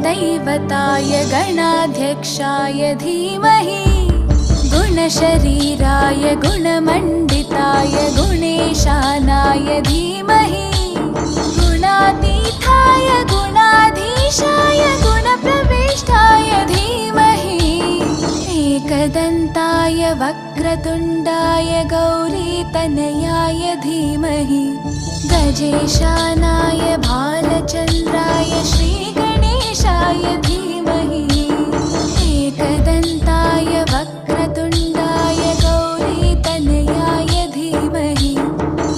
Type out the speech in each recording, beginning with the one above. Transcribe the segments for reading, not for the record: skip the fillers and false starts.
गुरुदैवताय गणाध्यक्षाय धीमहि गुणशरीराय गुणमण्डिताय गुणेशानाय धीमहि गुणातीताय गुणाधीशाय गुणप्रविष्टाय धीमहि एकदन्ताय वक्रतुण्डाय गौरीतनयाय धीमहि गजेशानाय भालचन्द्राय श्रीगणेशाय धीमहि एकदन्ताय वक्रतुण्डाय गौरीतनयाय धीमहि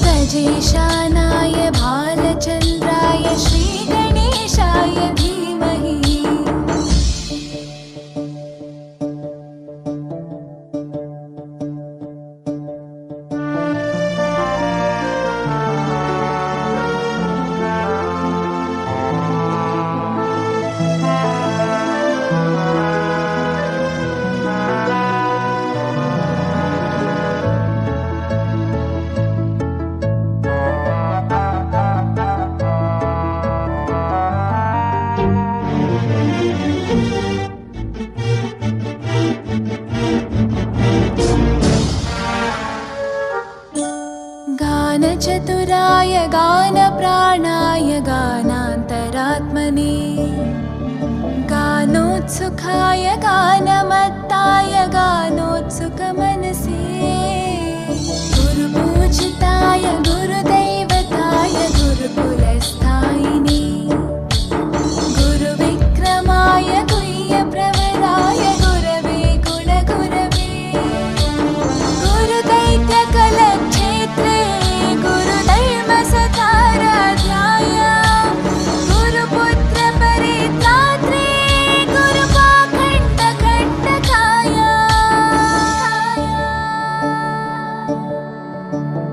गजेशानाय भालचन्द्राय श्रीगणेशाय धीमहि। गानचतुराय गानप्राणाय गानान्तरात्मने गानोत्सुकाय गानमत्ताय गानोत्सुकमनसे गुरुपूजिताय गुरुदैवताय गुरुकुलस्थायिने गुरुविक्रमाय गुह्यप्रवराय गुरवे गुणगुरवे गुरुदैत्यकलक्षेत्रे गुरुधर्मसताराध्याय गुरुपुत्रपरित्रात्रे गुरुपाखण्डकण्टकाय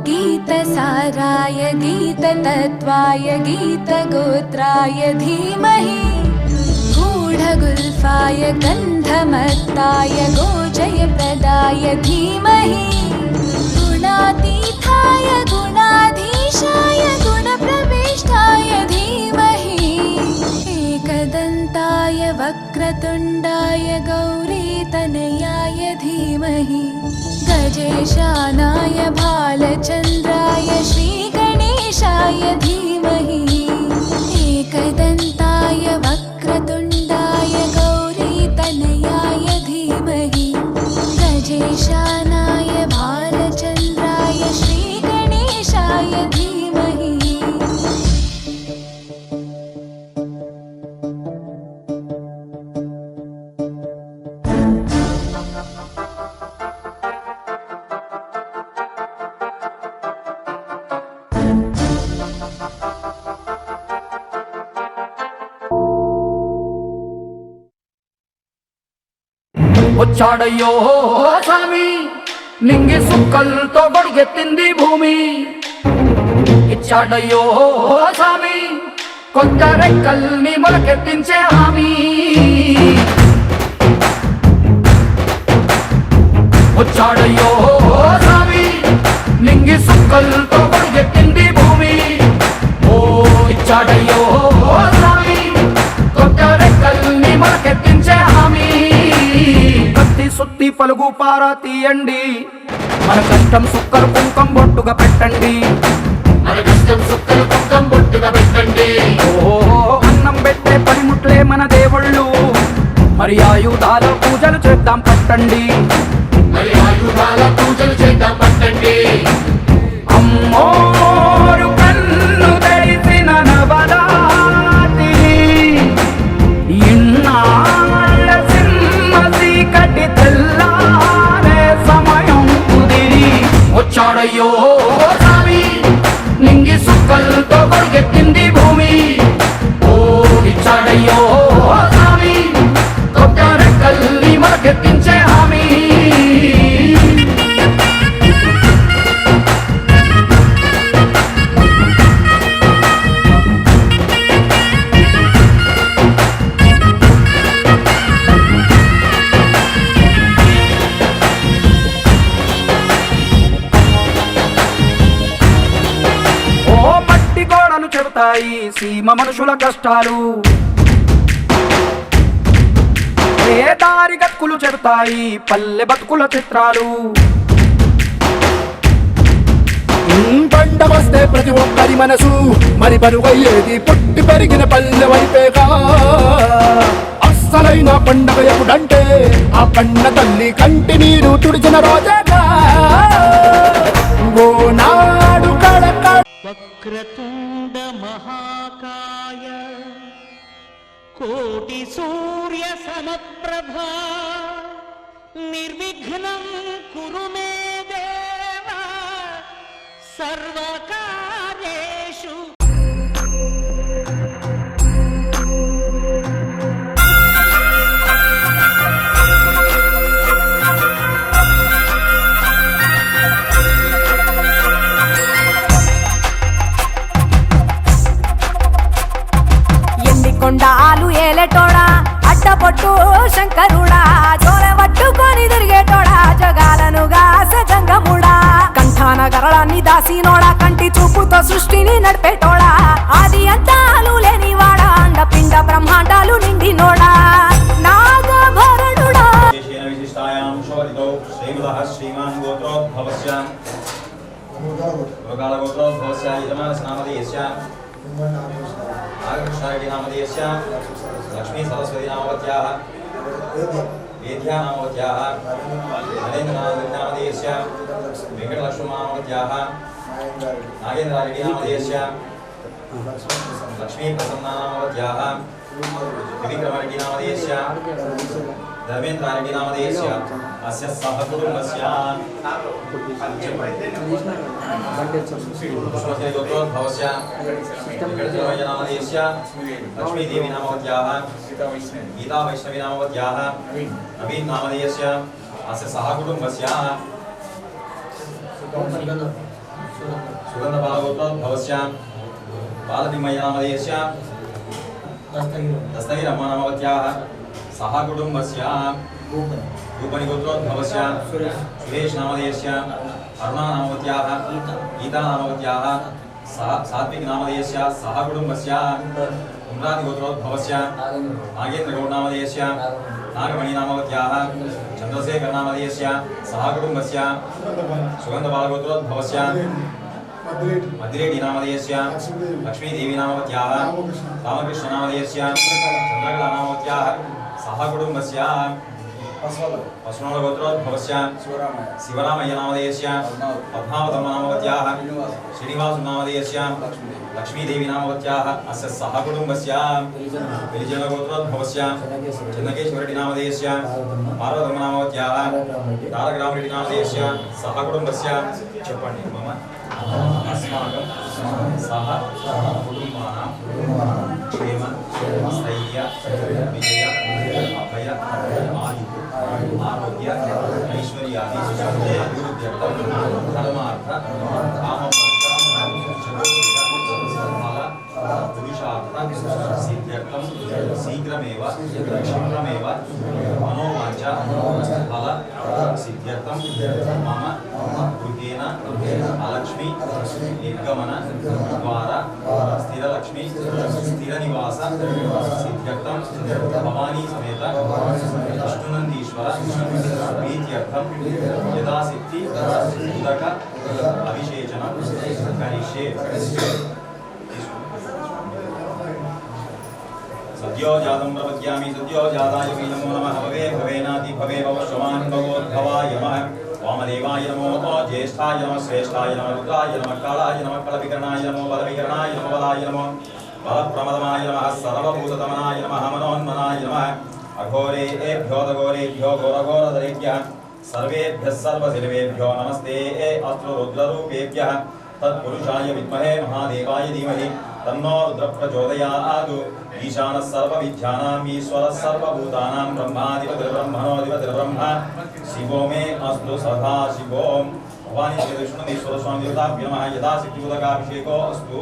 गीतसाराय गीततत्त्वाय गीतगोत्राय धीमहि गूढगुल्फाय गन्धमत्ताय गोजयप्रदाय धीमहि गुणातीताय गुणाधीशाय गुणप्रविष्टाय धीमहि एकदन्ताय वक्रतुण्डाय गौरीतनयाय धीमहि गजेशानाय भालचन्द्राय श्रीगणेशाय धीमहि एकदन्ताय वक्रतुण्डाय गौरीतनयाय धीमहि गजेशानाय भालचन्द्राय श्रीगणेशाय धीमहि। వచ్చాడయ్యో స్వామి నింగి సుక్కలతో గొడుగెత్తింది భూమి ఇచ్చాడయ్యో స్వామి కొత్త రెక్కల్ని మొలకెత్తించే హామీ వచ్చాడయ్యో స్వామి నింగి సుక్కలతో గొడుగెత్తింది భూమి ఓ ఇచ్చాడయ్యో స్వామి కొత్త రెక్కల్ని మొలకెత్తించే హామీ సుత్తి పలుగు పారా తీయండి మన కష్టం సుక్కలు కుంకం బొట్టుగా పెట్టండి మన కష్టం సుక్కలు కుంకం బొట్టుగా పెట్టండి ఓ అన్నం పెట్టే పనిముట్లే మన దేవుళ్ళు మరి ఆయుధాల పూజలు చేద్దాం పట్టండి మరి ఆయుధాల పూజలు చేద్దాం పట్టండి అమ్మోరు కన్ను తెరిసిన నవరాత్రి ఇన్నాళ్ళ సింహ చీకటి తెల్లారే సమయం కుదిరి వచ్చాడయ్యో స్వామి నింగి సుక్కలతో గొడుగెత్తింది భూమి ఓ ఇచ్చాడయ్యో స్వామి కొత్త రెక్కల్ని మొలకెత్తించే హామీ చెబుతాయి సీమ మనుషుల కష్టాలు ఏ దారి గతుకులు చెడతాయి పల్లె బతుకుల చిత్రాలు. పంట వస్తే ప్రతి ఒక్కరి మనసు మరి పరుగయ్యేది పుట్టి పెరిగిన పల్లె వైపేగా. అస్సలైన పండగ ఎప్పుడంటే ఆ పండ తల్లి కంటి నీరు తుడిచిన రోజేగా. ఓ నాడు కడక వక్రతుండ మహాకాయ కోటి సూర్య సమప్రభా నిర్విఘ్నం కురు మే దేవ సర్వకార్యేషు. కొండాలు ఏలేటోడా అడ్డపొట్టు శంకరుడా జోలె పట్టుకొని తిరిగేటోడా జగాలను గాస జంగముడా కంఠాన గరళాన్ని దాసినోడా కంటి చూపుతో సృష్టిని నడిపేటోడా ఆది అంతాలు లేనివాడా అండ పిండ బ్రహ్మాండాలు నిండినోడా నాగభరణుడా. శ్రీమాన్ గోత్రోద్భవస్య గోత్రోద్భవస్య యజమానస్నామధేయస్య నాగకృష్ణారెడ్డి నామధేయస్య లక్ష్మీ సరస్వతి నామవత్యాః వేద్యా నామవత్యాః నరేంద్రనాథ్ నామధేయస్య వెంకటలక్ష్మీ నామవత్యాః నాగేంద్రారెడ్డి నామధేయస్య లక్ష్మీ ప్రసన్నా నామవత్యాః త్రివిక్రమరెడ్డి నామధేయస్య ధర్మేంద్రారెడ్డి నామధేయస్య అస్య సహకుటుంబస్య గోత్రోద్భవస్య వెంకటేశ్వరయ్య నామధేయస్య లక్ష్మీదేవి నామవత్యాః గీతా వైష్ణవి నామవత్యాః నవీన్ నామధేయస్య అస్య సహకుటుంబస్య సుగంధబాలగోత్రోద్భవస్య బాలతిమ్మయ్య నామధేయస్య దస్తగిరమ్మ నామవత్యాః సహకుటుంబస్య రూపని గోత్రోద్భవస్య సురేష్ నామధేయస్య అరుణా నామవత్యాః గీతా నామవత్యాః సాత్విక్ నామధేయస్య సహకుటుంబస్య ఉమ్రాతి గోత్రోద్భవస్య నాగేంద్ర గౌడ్ నామధేయస్య నాగమణి నామవత్యాః చంద్రశేఖర్ నామధేయస్య సహకుటుంబస్య సుగంధబాలగోత్రోద్భవస్య మద్దిరెడ్డి నామధేయస్య లక్ష్మీదేవి నామవత్యాః రామకృష్ణ నామధేయస్య చంద్రకళ నామవత్యాః సహకుటుంబస్య పశ్చిమల గోత్రోద్భవస్య శివరామయ్య నామధేయస్య పద్మావతమ్మ నామవత్యాః శ్రీనివాసు నామధేయస్య లక్ష్మీదేవి నామవత్యాః అస్య సహకుటుంబస్య వెలిజన గోత్రోద్భవస్య చెన్నకేశ్వరెడ్డి నామధేయస్య పార్వతమ్మ నామవత్యాః తారకరామరెడ్డి నామధేయస్య సహకుటుంబస్య. చెప్పండి మమ అస్మాకం సహ కుటుంబానాం క్షేమ స్థైర్య విజయ అభయ ఆయు ఆరోగ్య ఐశ్వర్యాది అభివృద్ధ్యర్థం ధర్మార్థ కామమోక్ష ఫల పురుషార్థ సిద్ధ్యర్థం శీఘ్రమేవ క్షిప్రమేవ మనోవాంఛ ఫల సిద్ధ్యర్థం మమ గృహేణ అలక్ష్మి నిర్గమన ద్వారా స్థిరలక్ష్మి స్థిర నివాస సిద్ధ్యర్థం భవానీ సమేత విష్ణునందీశ్వర ప్రీత్యర్థం యథాశక్తి ఉదక అభిషేచనం కరిష్యే. సద్యో జాతం ప్రపద్యామి సద్యో జాతాయ వై నమో నమః భవే భవేనాతి భవే భవశ్వమాన్ భగవద్భవాయ నమః వామదేవాయ నమో జ్యేష్ఠాయ నమః శ్రేష్ఠాయ నమః రుద్రాయ నమః కాళాయ నమః కళవికరణాయ నమో బలవికరణాయ నమో బలాయ నమో బలప్రమదమాయ నమః సర్వభూతతమనాయ నమః మనోన్మనాయ నమః అఘోరేభ్యో దఘోరేభ్యో ఘోరఘోరధరేభ్యః సర్వేభ్యः సర్వశిరవేభ్యో నమస్తే అస్తు రుద్రరూపేభ్యः తత్పురుషాయ విద్మహే మహాదేవాయ ధీమహి తన్నో రుద్ర ప్రచోదయాత్. ఈశానः సర్వవిద్యానాం ఈశ్వరः సర్వభూతానాం బ్రహ్మాధిపతిర్ బ్రహ్మణోధిపతిర్ బ్రహ్మ శివో మే అస్తు సదా శివోం. భవానీ శ్రీ విష్ణుదేశ్వర స్వామి దేవతాభ్యో నమః. యథాశక్తి ఉదకాభిషేకో అస్తు.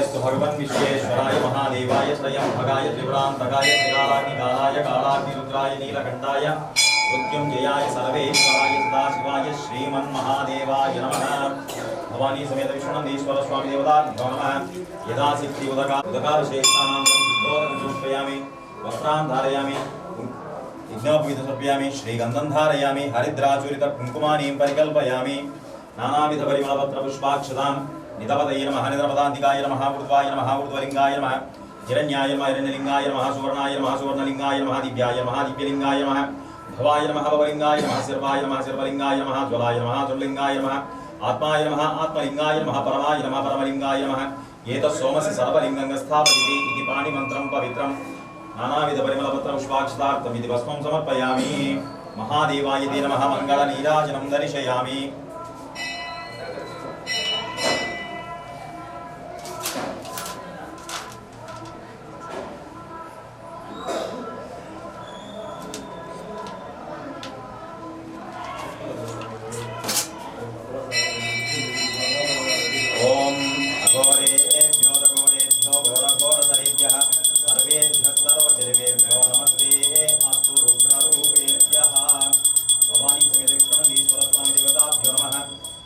स्तु भगवन् विश्वेश्वराय महादेवाय श्रयं भगाय त्रिपुरान्तकाय त्रिकालाग्निकालाय कालाग्निरुद्राय नीलकण्ठाय मृत्युञ्जयाय सर्वेश्वराय सदाशिवाय श्रीमन्महादेवाय नमः। भवानी समेत विष्णुनन्दीश्वर स्वामी देवताभ्यो नमः। यदा सिद्धि उदकारशेषानां शुद्धोदकं समर्पयामि, वस्त्रान् धारयामि, यज्ञोपवीतं समर्पयामि, श्रीगन्धं धारयामि, हरिद्राचूरितकुङ्कुमानीं परिकल्पयामि, नानाविधपरिमलपत्रपुष्पाक्षतां निधपतये नमः। निधपदान्तिकाय नमः, ऊर्ध्वाय नमः, ऊर्ध्वलिङ्गाय नमः, हिरण्याय नमः, हिरण्यलिङ्गाय नमः, सुवर्णाय नमः, सुवर्णलिङ्गाय नमः, दिव्याय नमः, दिव्यलिङ्गाय नमः, भवाय नमः, भवलिङ्गाय नमः, सर्वाय नमः, सर्वलिङ्गाय नमः, ज्वलाय नमः, ज्वललिङ्गाय नमः, आत्माय नमः, आत्मलिङ्गाय नमः, परमाय नमः, परमलिङ्गाय नमः। एतत्सोमस्य सर्वलिङ्गं स्थापयति इति पाणिमन्त्रं पवित्रं नानाविधपरिमलपत्रपुष्पाक्षतार्थम् इति भस्मं समर्पयामि। महादेवाय ते नमः। मङ्गलनीराजनं दर्शयामि।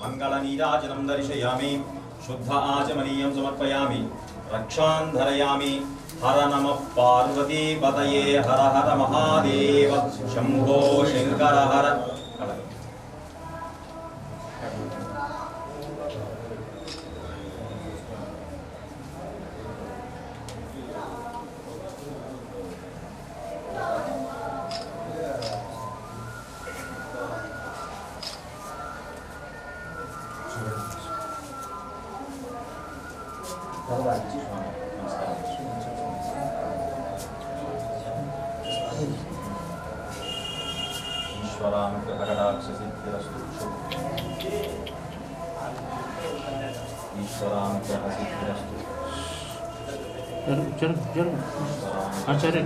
मंगलनीराजनं दर्शयामि। शुद्ध आचमनीयं समर्पयामि। रक्षां धरयामि। हर नमः पार्वतीपतये हर हर महादेव शंभो शंकर हर। ईश्वरानुग्रहकटाक्षसिद्धिरस्तु। ईश्वरानुग्रहसिद्धिरस्तु। आचार्य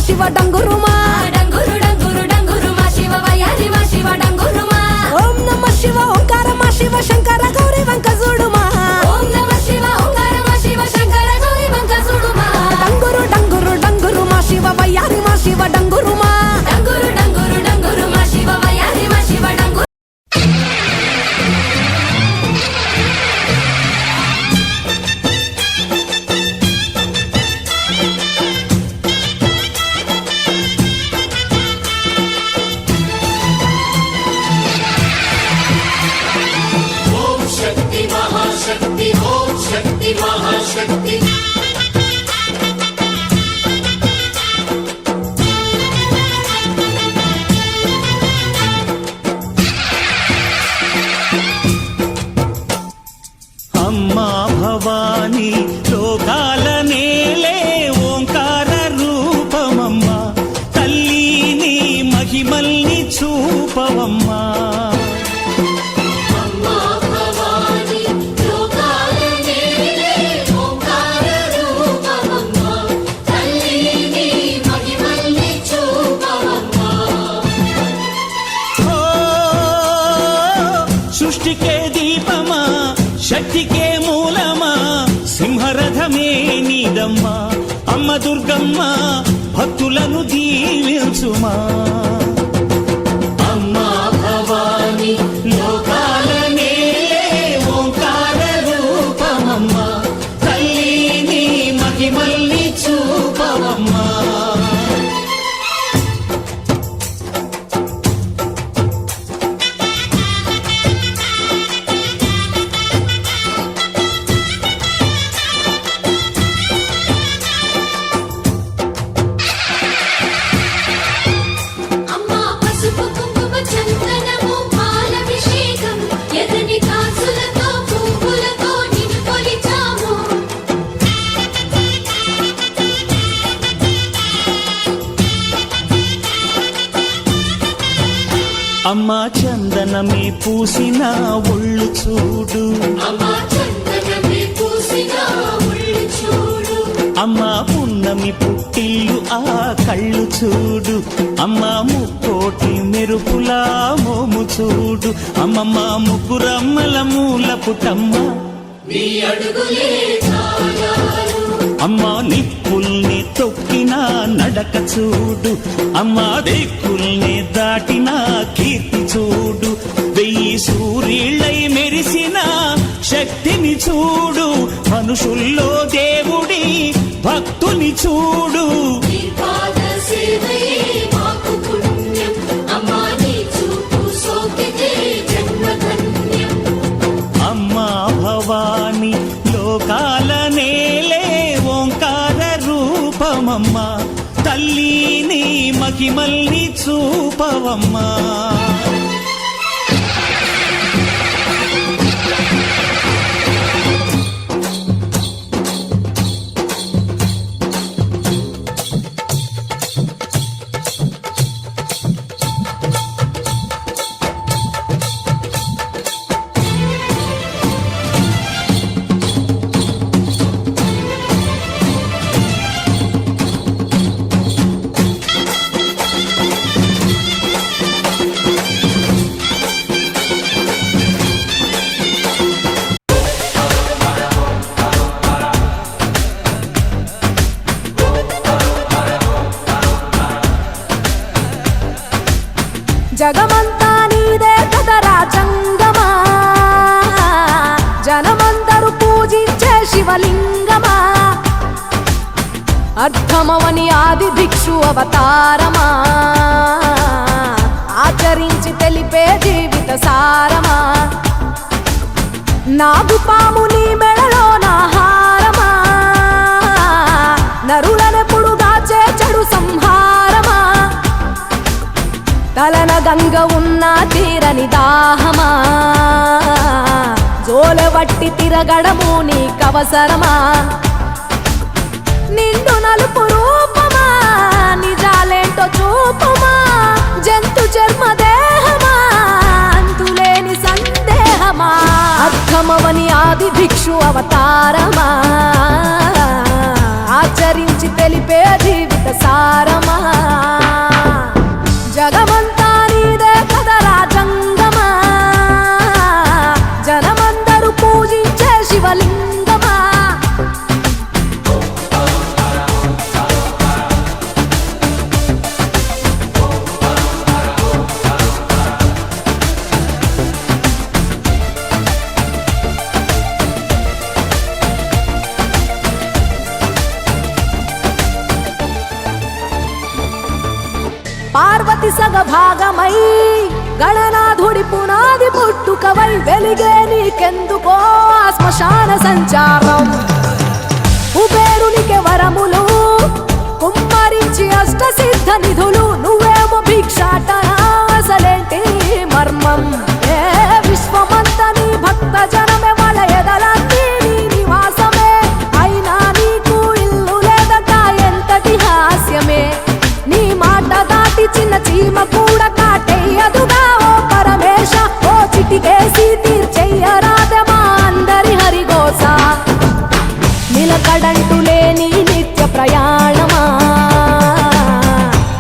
శివ డంగురుమా డంగురు డంగురు డంగురుమా శివ వయారి మా శివ డంగురుమా ఓం నమః శివ ఓంకార మా శివ శంకర గౌరీ వంక చూడుమా ఓం నమః శివ ఓంకార మా శివ శంకర గౌరీ వంక చూడుమా డంగురు డంగురు డంగురు మా శివ వయారి మా శివ డంగురుమా డంగురు డంగురు డంగురు మా శివ వయారి మా శివ డంగురు దుర్గమ్మ భక్తులను దీవించుమా. అమ్మా భవాని లోకాల నేలే ఓంకార రూపమమ్మా, తల్లిని మహిమల్ని చూపవమ్మా. అమ్మా పసుపు కుంకుమ చందనము పాలభిషేకం ఎర్రని కాసులతో పువ్వులతో నిన్ను కొలిచాము. అమ్మా చందనమే పూసిన ఒళ్ళు చూడు, అమ్మా చందనమే పూసిన ఒళ్ళు చూడు. అమ్మా పున్నమి పుట్టిల్లు ఆ కళ్ళు చూడు, అమ్మా ముక్కోటి మెరుపులా మోము చూడు. అమ్మమ్మ ముగ్గురమ్మల మూల పుటమ్మ, నీ అడుగులే చాలారు. అమ్మా నిప్పుల్ని తొక్కిన నడక చూడు, అమ్మా దిక్కుల్ని దాటిన కీర్తి చూడు. 1000 సూర్యుళ్ళై మెరిసిన శక్తిని చూడు, మనుషుల్లో దేవుడి భక్తుని చూడు. నీ పాద సేవయే మాకు పుణ్యం, అమ్మా నీ చూపు సోకితే జన్మధన్యం. అమ్మా భవాని లోకాల నేలే ఓంకార రూపమమ్మా, తల్లిని మహిమల్ని చూపవమ్మా. జగమంతా నీదే కదరా జంగమా, జనమందరూ పూజించే శివలింగమా. అర్థమవని ఆది భిక్షు అవతారమా, ఆచరించి తెలిపే జీవిత సారమా. నాగుపాము నీ మెడలో నా హారమా, నరులనెప్పుడు దాచే చెడు సంహారమా. తలన గంగ ఉన్న తీరని దాహమా, జోలవట్టి తిరగడము నీకవసరమా. నిండు నలుపు రూపమా, నిజాలేంటో చూపమా. జంతు చర్మ దేహమా, అంతులేని సందేహమా. అర్థమవని ఆది భిక్షు అవతారమా, ఆచరించి తెలిపే జీవిత సారమా. జగమంతా నీదే కదరా జంగమా, జనమందరూ పూజించే శివలింగమా. పార్వతి సగభాగమై గణనాథుడి పునాది పుట్టుకవై వెలిగే నీకెందుకో ఆ శ్మశాన సంచారం. కుబేరునికి వరములు కుమ్మరించి అష్టసిద్ధ నిధులు, నువ్వేమో భిక్షాటన అసలేంటి మర్మం. ఏ విశ్వమంత నీ భక్త జనమే, వాళ్ళ ఎదలంతి నీ నివాసమే. అయినా నీకు ఇల్లు లేదట ఎంతటి హాస్యమే. నీ మాట దాటి చిన్న చీమ కూడా కాటేయదుగా ఓ పరమేశ. ఓ చిటికేసి తీర్చెయ్యరాదే మా అందరి హరిగోస. నిలకడంటూ లేని నిత్య ప్రయాణమా,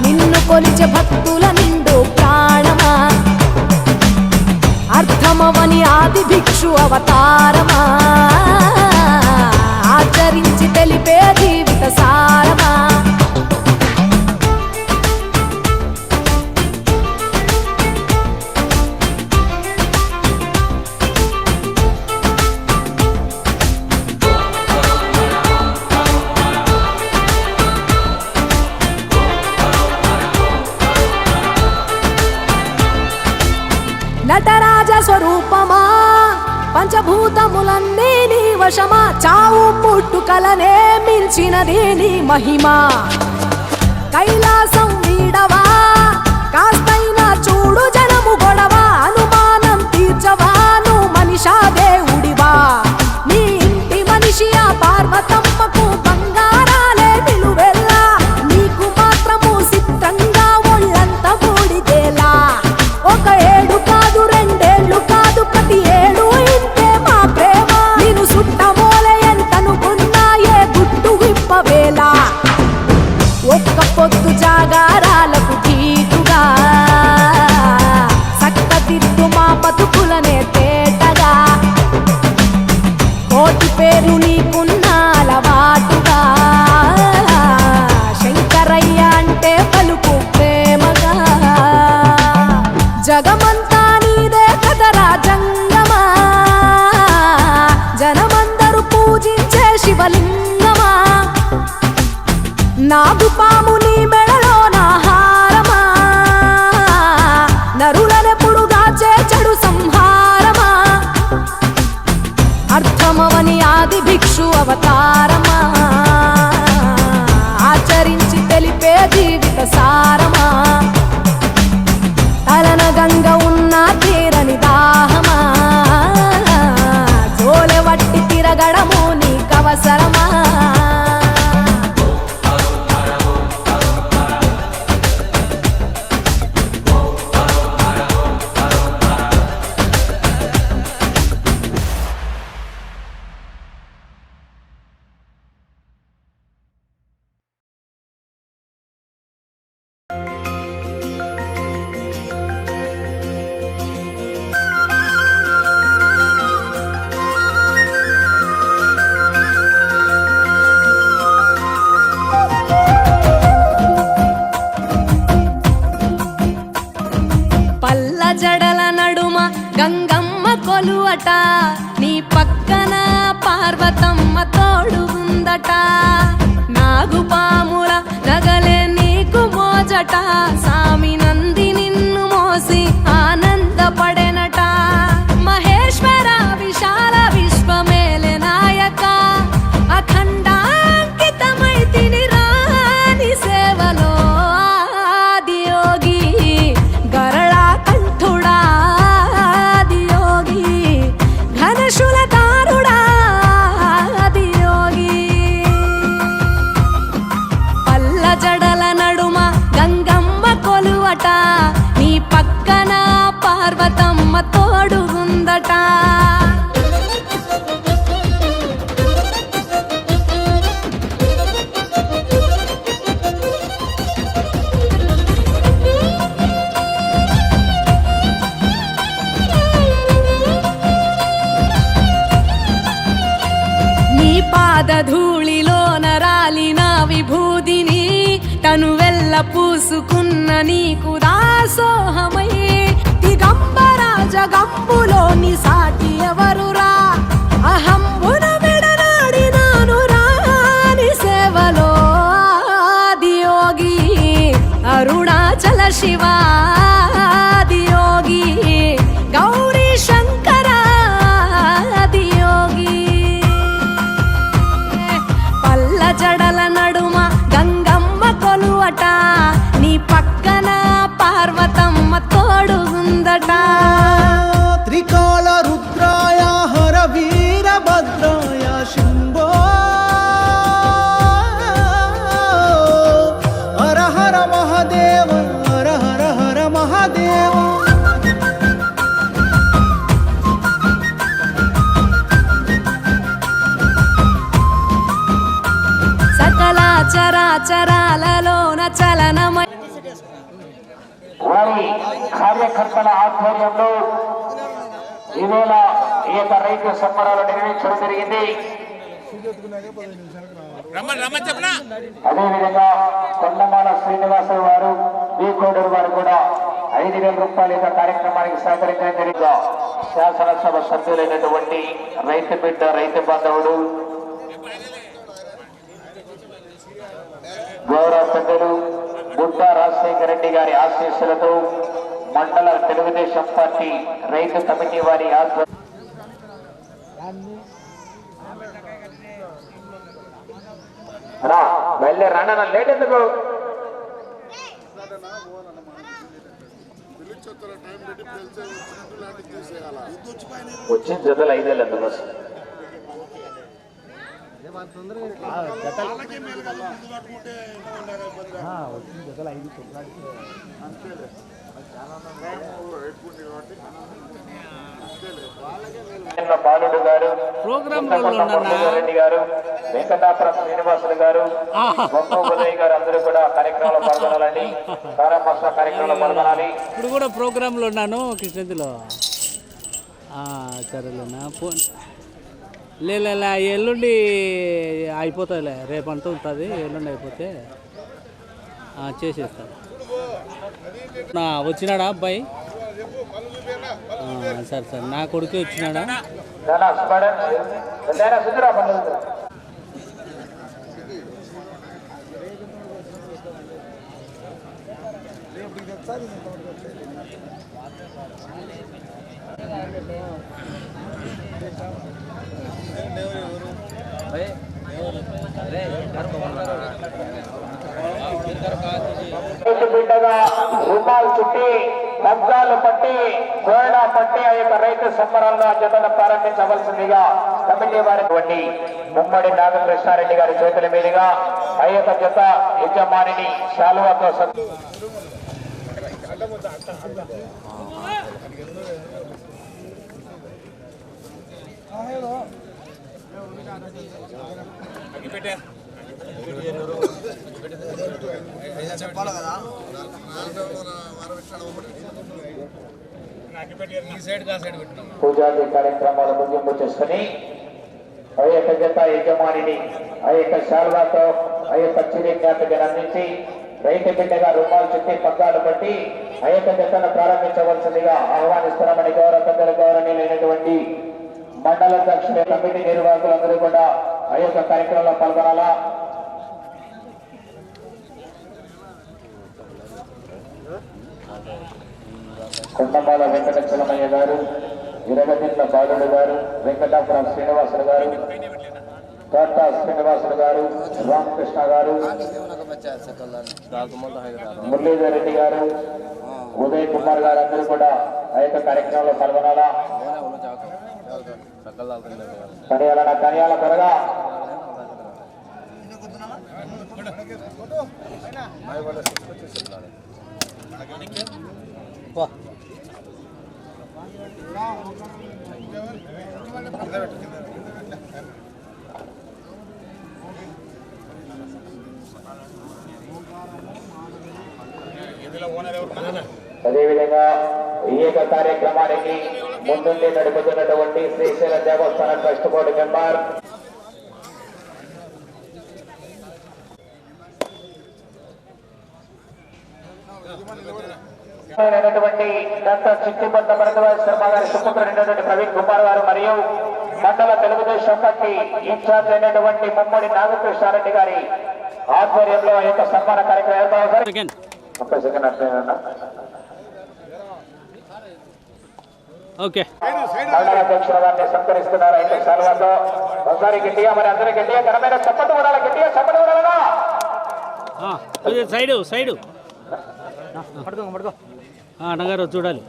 నిన్ను కొలిచే భక్తుల నిండు ప్రాణమా. అర్థమవని ఆది భిక్షు అవతారమా, ఆచరించి తెలిపే జీవిత సారమా. నటరాజ స్వరూపమా పంచభూతములన్నీ నీ వశమా చావు పుట్టుకలనే మించినది నీ మహిమా కైలాసం వీడవా కాస్తైనా చూడు జనము గొడవ అనుమానం తీర్చవా నువ్వు మనిషా దేవుడివా నీ ఇంటి మనిషి ఆ పార్వతమ్మకు బంగారాలే నిలువెల్లా నీకు మాత్రము సిద్ధంగా ఒళ్ళంత మూడిదేలా ఒక ఏడు కాదు రెండేళ్లు కాదు ప్రతి ఏడు ఇంతే మా ప్రేమ నేను సుట్టమోలే ఎంతనుకున్నా ఏ గుట్టు విప్పవేలా ఒక్క పొద్దు జాగారాలకు తీటుగా సక్కదిద్దు మా బతుకులనే తేటగా కోటి పేరు నీకున్న అలవాటుగా శంకరయ్య అంటే పలుకు ప్రేమగా జగమంతా నీదే కదరా జంగమా జనమందరూ పూజించే శివలింగమా నాగుపాము నీ మెడలో నా హారమా నరులనెప్పుడు దాచే చెడు సంహారమా అర్థమవని ఆది భిక్షు అవతారమా ఆచరించి తెలిపే జీవిత సారమా తలన గంగ ఉన్న తీరని దాహమా జోలె వట్టి తిరగడము నీకవసరమా జడల నడుమ గంగమ్మ కొలువట నీ పక్కన పార్వతమ్మ తోడు ఉందట నాగుపాముల నగలే నీకు మోజట సామి నంది నిన్ను మోసి ఆనందపడెనట మహేశ్వర విశాల విశ్వమేలే నాయక అఖండాంకితమై తిని రాని సేవలో ఆదియోగి గరళా కంఠుడా ఆదియోగి ఘనశూలధారుడా ఆదియోగి పల్ల జడల నడుమ గంగమ్మ కొలువట నీ పక్కన పార్వతమ్మ తోడు ఉందట నీ పాదధూళిలో నరాలిన విభూదిని తనువెల్ల పూసుకున్న నీకు దాసోహమై దిగంబర జగంబులోని సాటి ఎవరురా అహంబున విడనాడినాను రాని సేవలో ఆదియోగి అరుణాచల శివ ఆదియోగి గౌరీ శంకర ఆదియోగి పల్ల జడల నడుమ గంగమ్మ కొలువట నీ పక్కన పార్వతమ్మ తోడు ఉందట త్రికాల రుద్రాయ హర వీరభద్రాయ శంభో హర హర మహాదేవ హర హర హర మహాదేవ సకల చరాచరాలలోన చలనమై వారి కార్యకర్తల ఆధ్వర్యంలో ఈవేళ ఈ యొక్క రైతు సంబరాలు నిర్వహించడం జరిగింది. అదేవిధంగా కొండమాల శ్రీనివాసరావు వారు బీ కోడూరు వారు కూడా 5,000 రూపాయల యొక్క కార్యక్రమానికి సహకరించడం జరిగింది. శాసనసభ సభ్యులైనటువంటి రైతు బిడ్డ రైతు బాంధవుడు గౌరవ పెద్దలు బుడ్డా రాజశేఖర రెడ్డి గారి ఆశీస్సులతో మండల తెలుగుదేశం పార్టీ రైతు కమిటీ వారి ఆధ్వర్యం వెళ్ళే రాన్న లేట్ ఎందుకు వచ్చిన జతలు 5 ఏళ్ళు ఎందుకోసం బాలుడు గారు, రెడ్డి గారు, వెంకటాపురం శ్రీనివాసులు గారు, ఉదయ్ గారు అందరూ కూడా కార్యక్రమంలో పాల్గొనాలని, ప్రారంభోత్సవ కార్యక్రమంలో పాల్గొనాలి. ఇప్పుడు కూడా ప్రోగ్రాంలో ఉన్నాను కృష్ణగిరిలో. సరేలేనా ఫోన్ లేలా ఎల్లుండి అయిపోతాయిలే, రేపంతా ఉంటుంది. ఎల్లుండి అయిపోతే చేసేస్తాను. వచ్చినాడా అబ్బాయి? సరే నా కొడుకే వచ్చినాడా? బిడ్డగా రుమాలు చుట్టి మగ్గాలు పట్టి గోడ పట్టి ఆ యొక్క రైతు సంబరాలను జతను ప్రారంభించవలసిందిగా కమిటీ వారి ముమ్మడి నాగకృష్ణారెడ్డి గారి చేతుల మీదుగా ఆ యొక్క జత యజమానిని శాలువాతో పూజాది కార్యక్రమాలు ముగింపు చేసుకుని ఆ యొక్క జత యజమానిని ఆ యొక్క శాల్వాతో ఆ యొక్క చిరి జ్ఞాపికను అందించి రైతు బిడ్డగా రుమాలు చుట్టి పగ్గాలు పట్టి ఆ యొక్క జతను ప్రారంభించవలసిందిగా ఆహ్వానిస్తున్నామని గౌరవ పెద్దల గౌరవనీయులైనటువంటి మండల అధ్యక్షుల కమిటీ నిర్వాహకులందరూ కూడా ఆ యొక్క కార్యక్రమంలో పాల్గొనాలా. కొండమాల వెంకటచలమయ్య గారు, ఇరగదిండ్ల బాలుడు గారు, వెంకటాపురం శ్రీనివాసులు గారు, తోట శ్రీనివాసులు గారు, రామకృష్ణ గారు, మురళీధర్ రెడ్డి గారు, ఉదయ్ కుమార్ గారు అందరూ కూడా ఆ యొక్క కార్యక్రమంలో పాల్గొనాలా. కనియాల త్వరగా అదేవిధంగా ఈ యొక్క కార్యక్రమానికి ముందుండి నడుపుతున్నటువంటి శ్రీశైల దేవస్థాన trust board member doctor Chittipatla Bharadwaj Sharma గారి సుపుత్రుడైనటువంటి ప్రవీణ్ కుమార్ గారు మరియు మండల తెలుగుదేశం పార్టీ ఇన్ఛార్జ్ అయినటువంటి ముమ్మడి నాగకృష్ణారెడ్డి గారి ఆధ్వర్యంలో ఈ యొక్క సన్మాన కార్యక్రమం ఏర్పాటు. 30 సెకండ్ అట్లేనన్నా. ఓకే, మండల అధ్యక్షుల గారిని సత్కరిస్తున్నారు. అయితే సర్వతో ఒకసారి గట్టిగా, మరి అందరూ గట్టిగా ఘనమైన చప్పట్లు కొడాలి, గట్టిగా చప్పట్లు కొడాలన్నా. సైడు అన్నగారు చూడాలి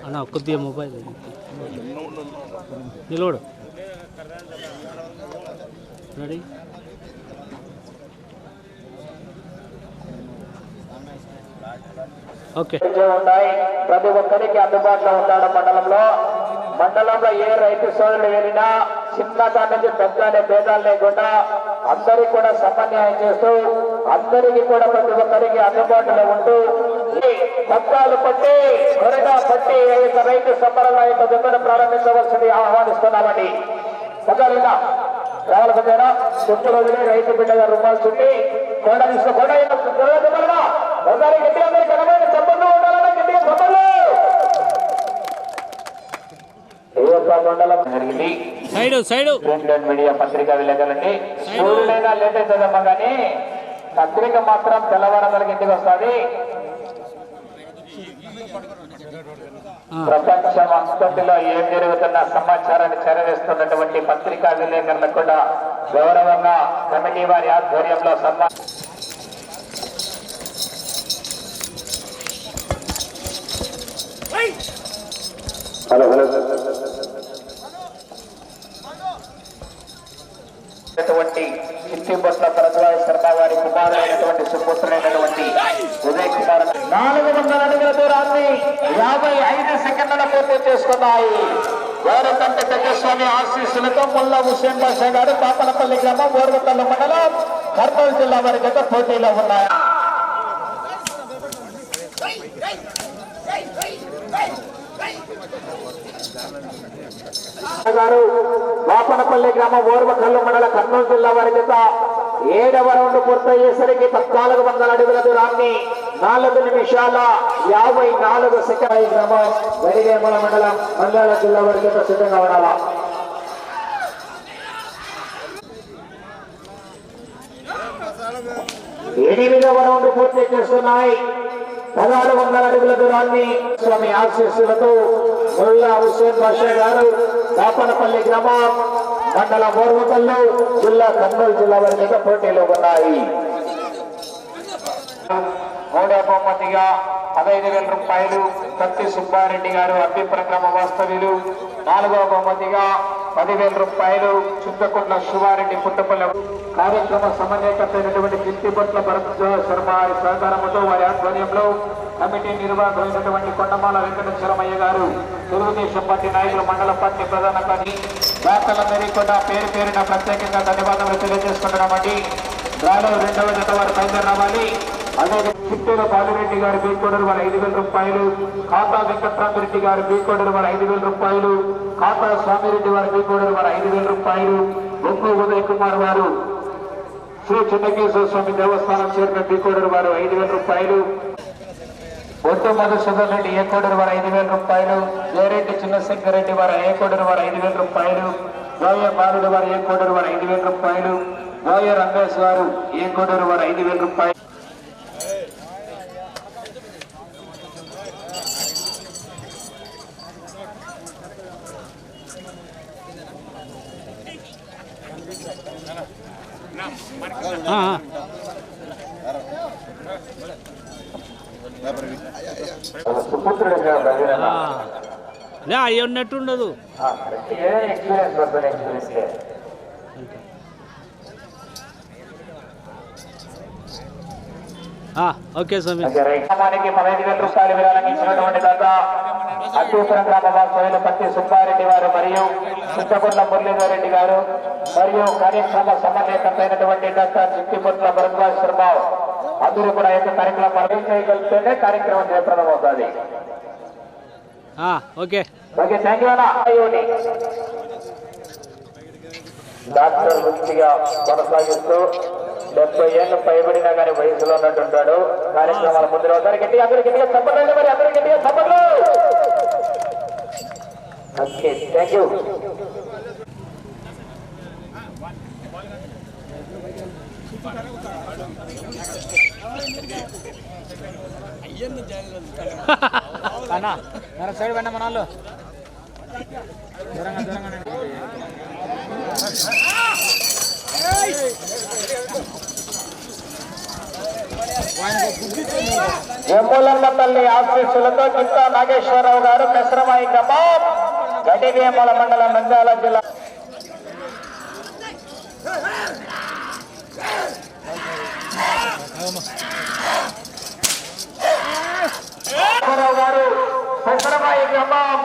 అన్న, కొద్దిగా మొబైల్ నిలవడు. రెడీ? ఓకే. ఉన్నాయి, ప్రతి ఒక్కరికి అందుబాటులో ఉంటాడు మండలంలో ఏ రైతు సోదరులు వెళ్ళినా చిన్నగా నుంచి పెద్ద అనే భేదాలు లేకుండా అందరికీ కూడా సమన్వయం చేస్తూ అందరికీ కూడా ప్రతి ఒక్కరికి అందుబాటులో ఉంటూ పగ్గాలు పట్టి కొరడా పట్టి రైతు సంబరాల యొక్క జతను ప్రారంభించవలసింది ఆహ్వానిస్తున్నామని. పగ్గాలుగా రావాల్సిందేనా? చుట్టూ రోజులే రైతు బిడ్డగా రుమాలు చుట్టి కొండ తీసుకు ఒకసారి గట్టిగా ఘనమైన చప్పట్లు ఉండాలని గట్టిగా చప్పట్లు. మండలం జరిగింది. మీడియా పత్రికా విలేకరులండి, సూర్యుడైనా లేట్ అవుతుందమ్మా, కానీ పత్రిక మాత్రం తెల్లవారదలకి ఇంటికి వస్తుంది. ప్రపంచం అంతటిలో ఏం జరుగుతున్న సమాచారాన్ని చేరవేస్తున్నటువంటి పత్రికా విలేకరులకు కూడా గౌరవంగా కమిటీ వారి ఆధ్వర్యంలో చిట్టిబొట్ల భరద్వాజ శర్మ వారి కుమారుడైనటువంటి సుపుత్రుడైనటువంటి ఉదయ్ కుమార్ 400 అడుగుల దూరాన్ని 55 సెకండ్ల పూర్తి చేసుకున్నాయి. గౌరకంటి పెద్దస్వామి ఆశీస్సులతో ముల్లా హుస్సేన్ బాషా గారు పాపలపల్లి గ్రామం ఓర్వకల్లు మండలం కర్నూలు జిల్లా వారి జత పోటీలో ఉన్నాయి. గారు వాపనపల్లి గ్రామం ఓర్వకల్లు మండల కర్నూలు జిల్లా వారి జత 7వ రౌండ్ పూర్తయ్యేసరికి 1400 అడుగుల దూరాన్ని 4 నిమిషాల 54 సెకండ్ల గ్రామం వరిగేమల మండలం మండల జిల్లా వారి జత సిద్ధంగా ఉండాలా. ఎనిమిదవ రౌండ్ పూర్తి చేస్తున్నాయి. 1600 అడుగుల దూరాన్ని స్వామి ఆశీస్సులతో ముల్లా హుస్సేన్ బాషా గారు దాపనపల్లి గ్రామం మండల ఓర్వకల్లు జిల్లా కర్నూలు జిల్లా వారి పోటీలో ఉన్నాయి. మూడో బహుమతిగా 15,000 రూపాయలు కత్తి సుబ్బారెడ్డి గారు అబ్బిపురం గ్రామ వాస్తవ్యులు. 4వ బహుమతిగా 10,000 రూపాయలు చుక్కకుంట్ల శివారెడ్డి పుట్టపల్లి. కార్యక్రమ సమన్వయకర్త అయినటువంటి చిట్టిబొట్ల భరద్వాజ శర్మ వారి సహకారంతో వారి ఆధ్వర్యంలో కమిటీ నిర్వాహకులైనటువంటి కొండమాల వెంకటేశ్వరమయ్య గారు, తెలుగుదేశం పార్టీ నాయకులు, మండల పార్టీ ప్రధాన కార్యదర్శి దాతలందరికీ కూడా పేరు పేరున ప్రత్యేకంగా ధన్యవాదాలు తెలియజేసుకుంటున్నామండి. డ్రాలో 2వ జత వారు బయలుదేరి రావాలి. అదే చిట్టూరు బాలిరెడ్డి గారు బీకోడూరు వారు 5,000 రూపాయలు, ఖాతా వెంకట్రామరెడ్డి గారు బీకోడూరు వారు 5,000 రూపాయలు, ఖాతా స్వామిరెడ్డి వారు బీకోడూరు వారు 5,000 రూపాయలు, బొమ్మ ఉదయ్ కుమార్ వారు శ్రీ చిన్నకేశ్వర స్వామి దేవస్థానం చేరిన బీకోడూరు వారు 5,000 రూపాయలు, ఒట్టు మధుసూదన్ రెడ్డి ఏకోడూరు వారు 5,000 రూపాయలు, జయరెడ్డి చిన్నశంకరెడ్డి వారు ఏకోడూరు వారు 5,000 రూపాయలు, గోయ బాలుడు వారు ఏకోడూరు వారు 5,000 రూపాయలు, గోయ రంగేష్ వారు ఏకోడూరు వారు 5,000 రూపాయలు. అయ్యి ఉన్నట్టు ఉండదు. ఓకే స్వామి. గ్రామానికి 15,000 రూపాయలు విరాళం ఇచ్చినటువంటి దాత అబ్బిపురం గ్రామ వాస్తవ్యులు పత్తి సుబ్బారెడ్డి వారు మరియు చుట్టకొండ మురళీధర్ గారు మరియు కార్యక్రమ సమన్వయకర్త అయినటువంటి డాక్టర్ చిట్టిబొట్ల భరద్వాజ శర్మ అందరూ కూడా యొక్క కార్యక్రమం చేయగలిగితేనే కార్యక్రమం జయప్రదం అవుతుంది. ఓకే ఓకే, థ్యాంక్ యూ అన్న. డాక్టర్ వృత్తిగా కొనసాగిస్తూ 70 ఏళ్ళు పైబడినా కానీ వయసులో ఉన్నట్టుంటాడు. కార్యక్రమాల ముందు అందరు గట్టిగా చెప్పండి, మరి అందరు గట్టిగా చెప్పండి. Okay, thank you. అన్నా సైడ్ వెన్న మన ఎమ్ములన్న తల్లి ఆశీస్సులతో చింతా నాగేశ్వరరావు గారు పెసరమాయి గ్రామం గడివేముల మండలం నంద్యాల జిల్లా. గారు పెసరమాయి గ్రామం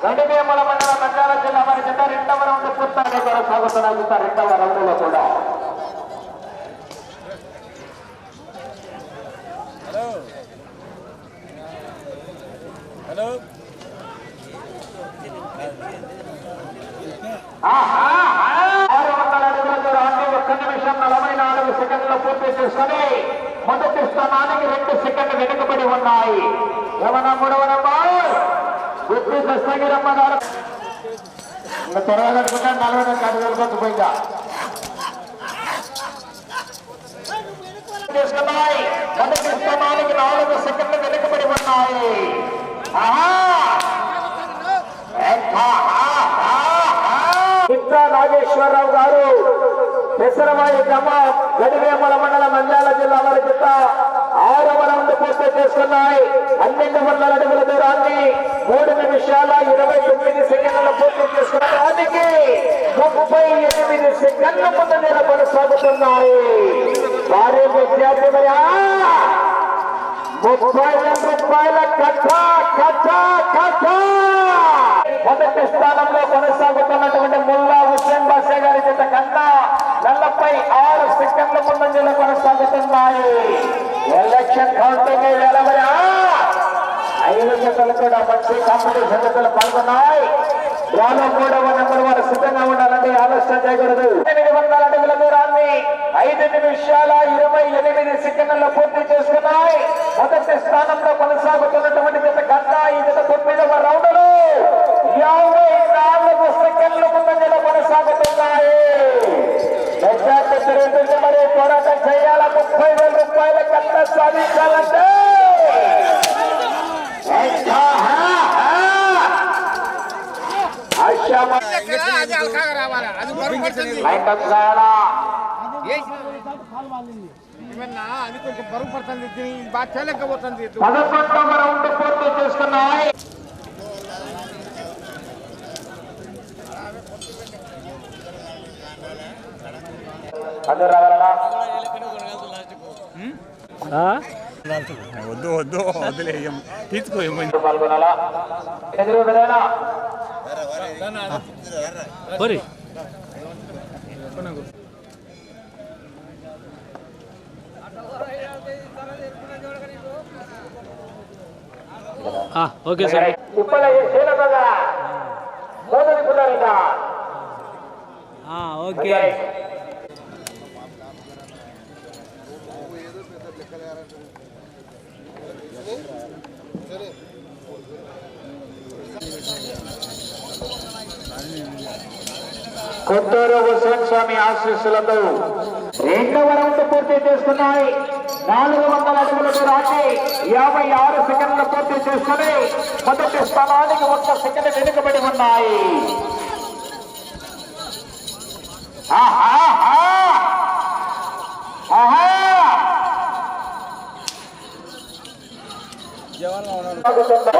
గడివేముల మండలం నంద్యాల జిల్లా వారి జత 2వ రౌండ్ పూర్తిగా కొనసాగుతున్న 2వ రౌండ్లో కూడా పూర్తి చేసుకుని మొదటి స్థానానికి 2 సెకండ్లు వెనుకబడి ఉన్నాయి. ఏమన్నా 3వ నంబర్ గుత్తి దస్తగిరమ్మ గారు ఇంకా త్వరగా కట్టుకుంటే 40 అడుగులకు పోయిందా చేసుకున్నాయి. మొదటి స్థానానికి 4 సెకండ్లు వెనుకబడి ఉన్నాయి. మిత్ర నాగేశ్వరరావు గారు పెసరవాయి గ్రామం గడివేమల మండలం నంద్యాల జిల్లా వారి చేత 6వ రౌండ్ పూర్తి చేసుకున్నాయి. 12 అడుగుల దూరాన్ని 3 నిమిషాల 29 సెకండ్ల పూర్తి చేసుకున్నదానికి 38 సెకండ్ల ముందు కొనసాగుతున్నాయి. వారి విద్యార్థి 30,000 రూపాయల కథ మొదటి స్థానంలో కొనసాగుతున్నటువంటి ముల్లా హుస్సేన్ బాషా గారి చేత కన్నా 46 సెకండ్ల ముందంజలో కొనసాగుతున్నాయి. ఎలక్షన్ కౌంటింగ్ వెలవరి 5 జతలు కూడా మంచి కాంపిటీషన్ జతలు పాల్గొన్నాయి. డ్రాలో 3వ నెంబర్ వారు సిద్ధంగా ఉండాలంటే ఆలస్యం చేయకూడదు. 800 అడుగుల దూరాన్ని 5 నిమిషాల 28 సెకండ్లలో పూర్తి చేసుకున్నాయి. మొదటి స్థానంలో కొనసాగుతున్నటువంటి జత కన్నా ఈ జత 9వ రౌండ్ లో 54 సెకండ్ల ముందంజలో కొనసాగుతున్నాయి. మెజార్టీ తిరుగుతుంది. మరి పోరాటం చేయాల 30,000 రూపాయల కన్నా సాధించాలంటే అది కొంచెం బరువు పడుతుంది, బాగా చేయలేకపోతుంది. 11వ రౌండ్ పూర్తి చేసుకున్నాయి. అందరూ రావాలన్నా వద్దులే తీసుకో పాల్గొనాలా ఎదురు విధానా ఓకే సార్. ఇప్పుడు శ్రీలంక మొదటి కుదరగా ఓకే కొత్తూరు హుస్సేన్ స్వామి ఆశీస్సులతో 2వ రౌండ్ పూర్తి చేసుకున్నాయి. 400 అడుగుల దూరాన్ని 56 సెకండ్లు పూర్తి చేసుకుని మొదటి స్థానానికి 1 సెకండ్ వెనుకబడి ఉన్నాయి.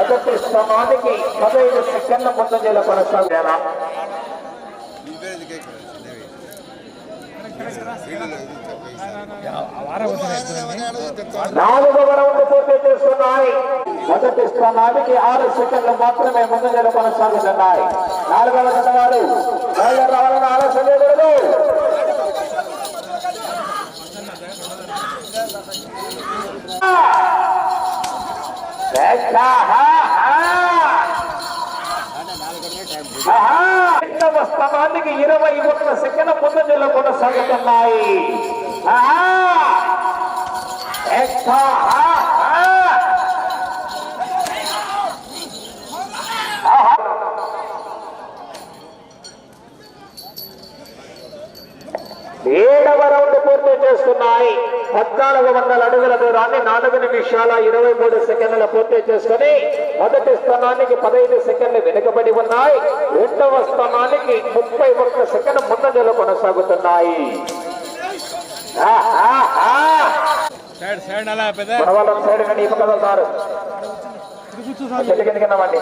మొదటి స్థానానికి 15 సెకండ్ల ముందంజలో కొనసాగారా. 4వ రౌండ్ పూర్తి చేస్తున్నాయి. మొదటి స్థానానికి 6 సెకండ్లు మాత్రమే ముందంజలో కొనసాగుతున్నాయి. 4వ జత వారు రావాలని ఆలోచన చేయకూడదు. స్థానానికి 21 సెకండ్ల ముందంజలో కొనసాగుతున్నాయి. ఏడవ రౌండ్ పూర్తి చేస్తున్నాయి. 1400 అడుగుల దూరాన్ని 4 నిమిషాల 23 సెకండ్ల పూర్తి చేసుకుని మొదటి స్థానానికి 15 సెకండ్లు వెనుకబడి ఉన్నాయి. 2వ స్థానానికి 31 సెకండ్ ముందంజలో కొనసాగుతున్నాయి. సైడ్ కండి ఇవ్వ కదలుతారు. చెట్టు కిందకిన్నామండి.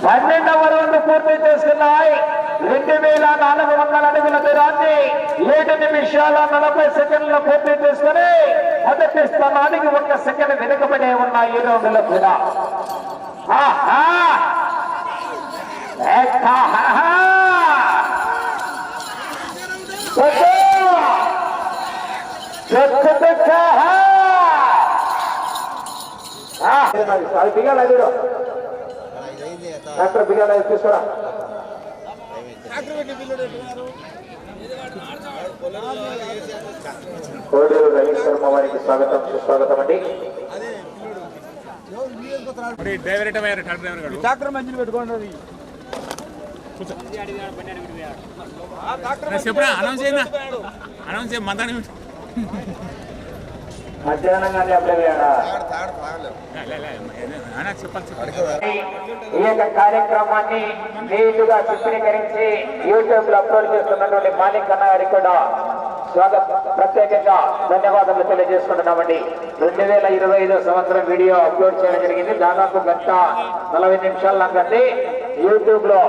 పన్నెండవ రౌండ్ పూర్తి చేసుకున్నాయి. 2400 అడుగుల దూరాన్ని 7 నిమిషాల 40 సెకండ్ల పూర్తి చేసుకుని మొదటి స్థానానికి 1 సెకండ్ వెనుకబడే ఉన్నాయి. ఈ రౌండ్లో కూడా అది బిగాలి వీడు డాక్టర్ బిగాలి తీసుకురా. కోడూరు రవి శర్మ వారికి స్వాగతం సుస్వాగతం అండి. డ్రైవర్ డాక్టర్ మంచిని పెట్టుకోండి. చెప్పురా అనౌన్స్ అయినా అనౌన్స్ చేయ మందాన్ని మధ్యాహ్నం ఈ యొక్క కార్యక్రమాన్ని నీటుగా చిత్రీకరించి యూట్యూబ్ లో అప్లోడ్ చేస్తున్నటువంటి మాలిక్ అన్న గారికి కూడా ప్రత్యేకంగా ధన్యవాదాలు తెలియజేసుకుంటున్నామండి. 2025 సంవత్సరం వీడియో అప్లోడ్ చేయడం జరిగింది. దాదాపు 1:40 నిమిషాలు నాకండి. యూట్యూబ్ లో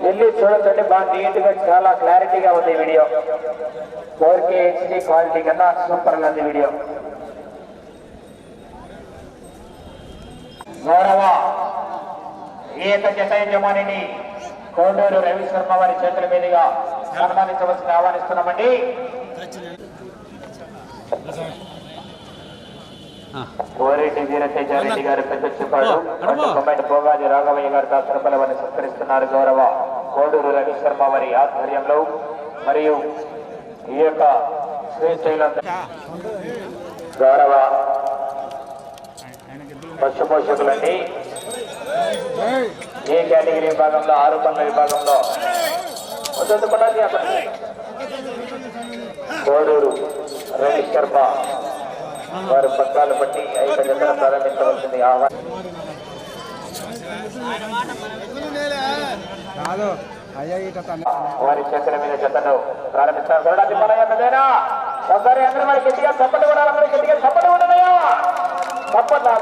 వెళ్ళి చూడొచ్చండి. బాగా నీట్ గా చాలా క్లారిటీగా ఉంది వీడియో. 4K HD క్వాలిటీ కన్నా సూపర్ గా ఉంది వీడియో. గౌరవ ఈత జత యజమానిని కోడూరు రవి శర్మ వారి చేతుల మీదుగా సన్మానించవలసిన ఆహ్వానిస్తున్నామండి. కోరెడ్డి వీరతేజారెడ్డి గారు పెద్ద చెప్పాడు. భోగాది రాఘవయ్య గారు దాసరపల వారిని సత్కరిస్తున్నారు. గౌరవ కోడూరు రవి శర్మ వారి ఆధ్వర్యంలో మరియు ఈ యొక్క శ్రీశైలం గౌరవ పశు పోషకులండి. ఏ కేటగిరీ విభాగంలో 6 పనుల విభాగంలో కోడూరు రవి శర్మ వారి పత్రాలు బట్టి 5 జతలు ప్రారంభించవలసింది ఆహ్వానం. వారి చేతుల మీద జతను ప్రారంభిస్తారు. ఒకసారి అందరూ మరి గట్టిగా చప్పటి కూడా గట్టిగా చప్పటి ఉండదయా తప్పదా.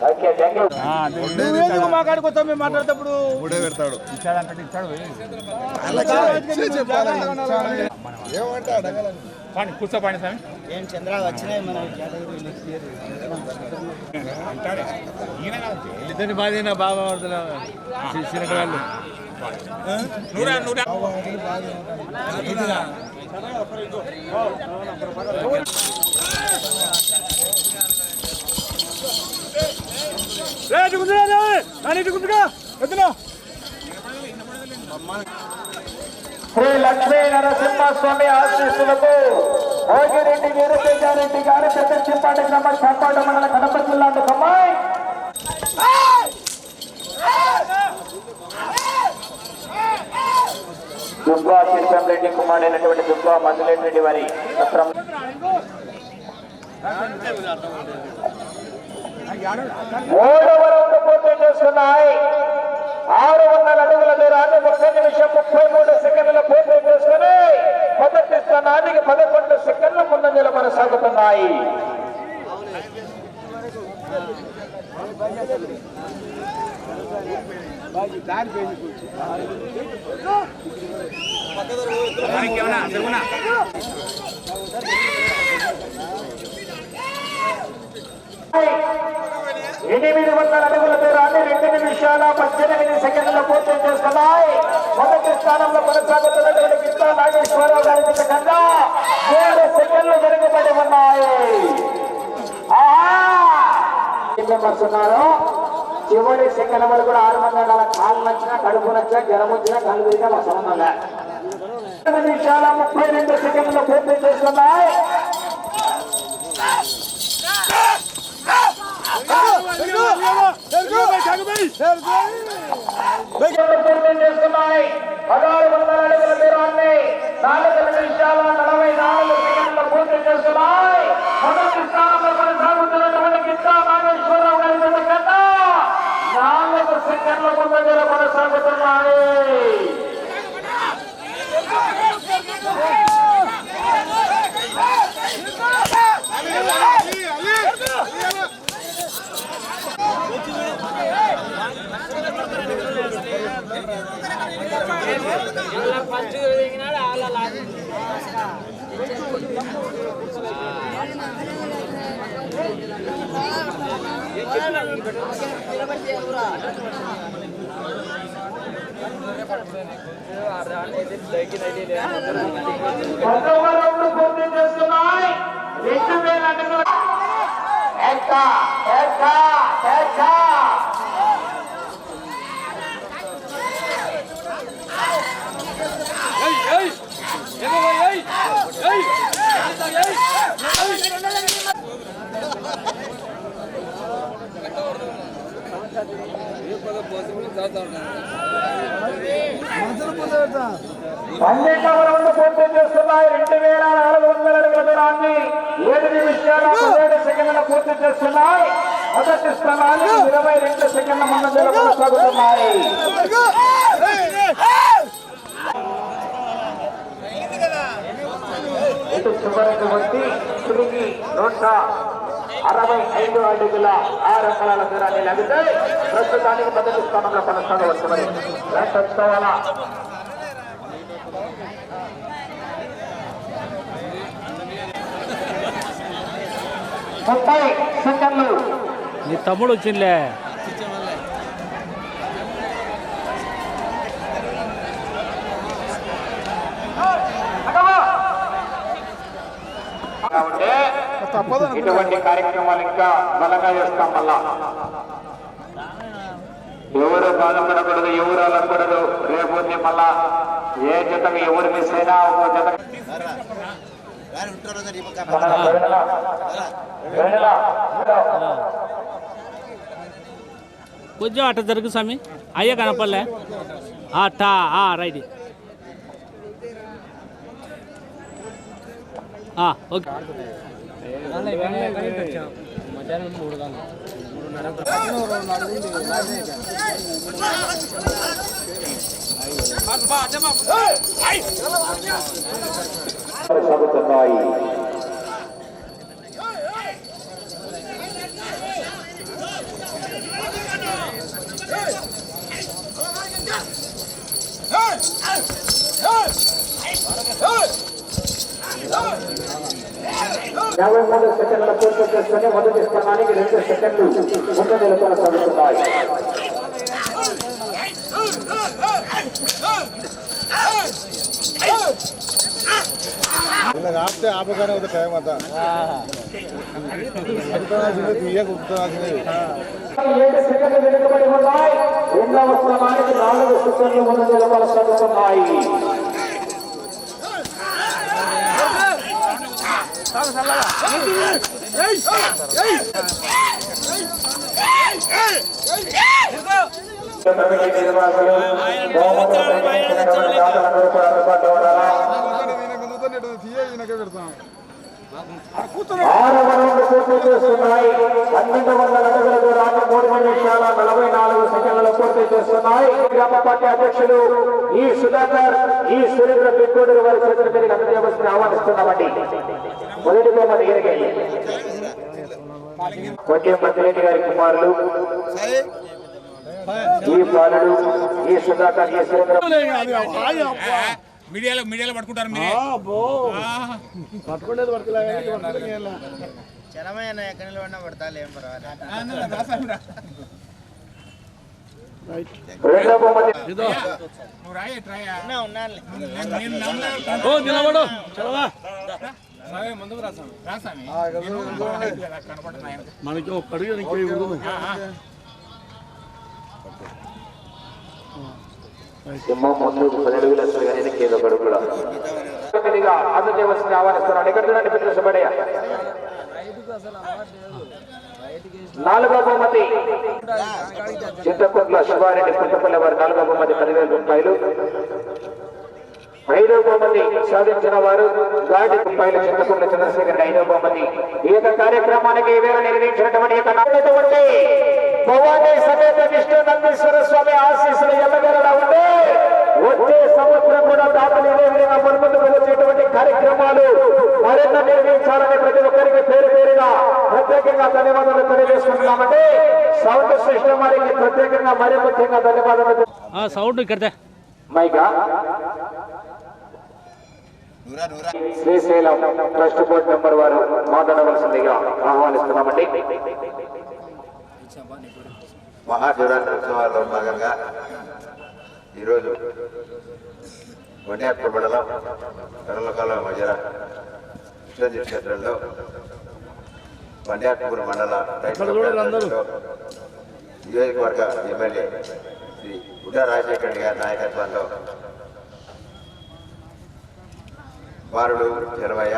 Okay thank you. మాట్లాడుకోతాం మేము మాట్లాడేటప్పుడు పెడతాడు కూర్చోపండి స్వామి. ఏం చంద్ర వచ్చినాయి మన ఇద్దరిని బాధ బాగా వాళ్ళు నూరా నూరా శ్రీ లక్ష్మీ నరసింహస్వామి ఆశీస్సులకు భోగిరెడ్డి వీరతేజారెడ్డి గారు పెద్దచిప్పాటి గ్రామ చాపాడు మండల కడప జిల్లా కమ్మాయి దుబ్బా కృష్ణరెడ్డి కుమారుడైనటువంటి దుబ్బా మందులెడ్డి వారి పత్రం 3వ రౌండ్ పూర్తి చేసుకున్నాయి. 600 అడుగుల దూరాన్ని 1 నిమిషం 33 సెకండ్ల పూర్తి చేసుకుని మొదటి స్థానానికి 11 సెకండ్ల ముందంజలు కొనసాగుతున్నాయి. ఎనిమిది 800 అడుగుల దూరాన్ని 2 నిమిషాల 18 సెకండ్ల పూర్తి చేసుకున్నాయి. మొదటి స్థానంలో కొనసాగుతున్నటువంటి గిత్తా నాగేశ్వరరావు గారి కన్నా 7 సెకండ్లు వెనుకబడి ఉన్నాయి. చివరి సెకండ్ వరకు కూడా 6 మంది ఉండాలి. కాళ్ళు నచ్చినా కడుపు నచ్చినా జ్వరం వచ్చినా కళ్ళు తిరిగినా మా సంబంధంగా 2 నిమిషాల 32 సెకండ్లు పూర్తి చేసుకున్నాయి. చేస్తున్నాయి 1600 అడుగుల దూరాన్ని 4 నిమిషాల 44 సెకండ్ల పూర్తి చేస్తున్నాయి. మొదటి స్థానంలో కొనసాగుతున్నటువంటి గిత్తా నాగేశ్వరరావు గారి కన్నా 4 సెకండ్ల ముందంజల కొనసాగుతున్నాయి. పూర్తి చేస్తున్నాయి. 2000 అడుగుల 12వ రౌండ్ పూర్తి చేస్తున్నాయి. 2400 అడుగుల దూరాన్ని 7 నిమిషాల 17 సెకండ్ల పూర్తి చేస్తున్నాయి. మొదటి స్థానానికి 22 సెకండ్ల ముందంజలో కొనసాగుతున్నాయి. ఇటు చివరికి వచ్చి తిరిగి 165 అడుగుల 6 అంకణాల దూరాన్ని లాగితే ప్రస్తుతానికి మొదటి స్థానంలో కొనసాగవచ్చు. మరి రెండవ 30 సెకండ్లు. నీ తమ్ముడు వచ్చిందిలే. ఇటువంటి కార్యక్రమాలు ఇంకా బలంగా చేస్తాం. మళ్ళా ఎవరు బాధపడకూడదు, ఎవరు అలకూడదు. రేపు మళ్ళా ఏ జతకు ఎవరు మిస్ అయినా ఒక జత కొంచెం అట్ట జరుగు స్వామి. అయ్యే కనపడలే అట్టా రైట్. ఓకే. సాగుతున్నాయి. యాభై 3 సెకండ్ల పూర్తి చేసుకుని మొదటి స్థానానికి 2 సెకండ్లు ముందంజలో కొనసాగుతున్నాయి. ఆపితే ఆపగానే ఉంది టైం అంతా. 7 సెకండ్లు వెనుకబడి ఉన్నాయి. రెండవ స్థానానికి 4 సెకండ్లు ముందంజలో కొనసాగుతున్నాయి. ఆరవ రౌండ్ పూర్తి చేస్తున్నాయి. 1200 అడుగుల దూరాన్ని 3 నిమిషాల 44 సెకండ్లలో పూర్తి చేస్తున్నాయి. గ్రామ పార్టీ అధ్యక్షులు ఈ సుధాకర్, ఈ సురేంద్ర పిట్టూరు వారి చేతుల మీద అభివృద్ధి ఆహ్వానిస్తున్నామండి. మొదటి బహుమతి ఎరిగేది కొట్టే మధ్యరెడ్డి గారి కుమారులు ఈ బాలుడు, ఈ సుధాకర్, ఈ సురేంద్ర. మీడియాలో పట్టుకుంటారు. పట్టుకోలేదు రెండవ బహుమతి నిలబడు చదవా. మనకి ఒక అడుగు ముందుకు 10 అడుగులు వస్తుంది కానీ కేదో గడుగు కూడా అభివృద్ధి వస్తుంది ఆహ్వానిస్తున్నాడు. ఎక్కడ చూడండి పితృసబడయ్య. 4వ బహుమతి చింతకుంట్ల శివారెడ్డి పుట్టపల్లి వారి 4వ బహుమతి 10,000 రూపాయలు. 5వ బహుమతి సాధించిన వారు గాడి రూపాయలు చింతకుంట్ల చంద్రశేఖర్. 5వ బహుమతి. ఈ యొక్క కార్యక్రమానికి ఈవేళ నిర్వహించినటువంటి భవానీ సమేత విష్ణు నందీశ్వర స్వామి ఆశీస్సులు ఎల్లగలలా ఉంటే వచ్చే సంవత్సరం కూడా దాతలు ఇదే విధంగా ముందుకు వచ్చేటువంటి కార్యక్రమాలు మరింత నిర్వహించాలని ప్రతి ఒక్కరికి పేరు పేరుగా ప్రత్యేకంగా ధన్యవాదాలు తెలియజేసుకుంటున్నామంటే సౌండ్ సిస్టమ్ వారికి ప్రత్యేకంగా మరీ ముఖ్యంగా ధన్యవాదాలు. సౌండ్ ఇక్కడ మైగా శ్రీశైలం ట్రస్ట్ బోర్డు మెంబర్ వారు మాట్లాడవలసిందిగా ఆహ్వానిస్తున్నామండి. మహాశివరాత్రి ఉత్సవాల్లో భాగంగా ఈరోజు వన్యాత్మ మండలం కరలకాల మజర కృష్ణజీ క్షేత్రంలో వన్యాత్మూరు మండల నియోజకవర్గ ఎమ్మెల్యే శ్రీ గుడ్డ రాజశేఖర రెడ్డి గారి నాయకత్వంలో బారుడు చెరవయ్య,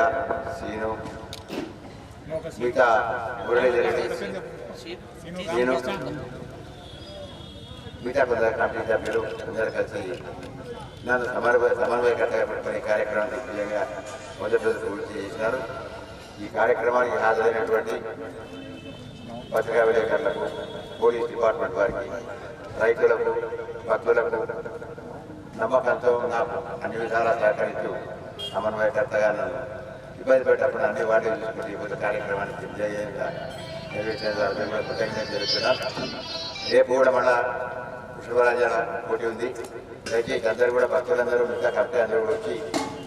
సీను, మిగతా మురళీధర్ రెడ్డి, సీను, మిగతా కొందరు కమిటీ సభ్యులు అందరూ కలిసి నన్ను సమన్వయకర్తగా పెట్టుకుని కార్యక్రమాన్ని దిగ్విజయంగా మొదటి రోజు పూర్తి చేసినారు. ఈ కార్యక్రమానికి హాజరైనటువంటి పత్రికా విలేకరులకు, పోలీస్ డిపార్ట్మెంట్ వారికి, రైతులకు, భక్తులకు నమ్మకంతో నాకు అన్ని విధాలా సహకరిస్తూ సమన్వయకర్తగా నన్ను ఇబ్బంది పెట్టినప్పుడు అన్ని వాటి చూసుకుంటూ ఈ కార్యక్రమాన్ని దిగ్విజయంగా నిర్వహించిన కృతజ్ఞతలు తెలుపుతున్నాను. రేపు కూడా మళ్ళా పుష్పరాజన పోటీ ఉంది. దయచేసి అందరూ కూడా భక్తులందరూ మిగతా కమిటీ అందరూ కూడా వచ్చి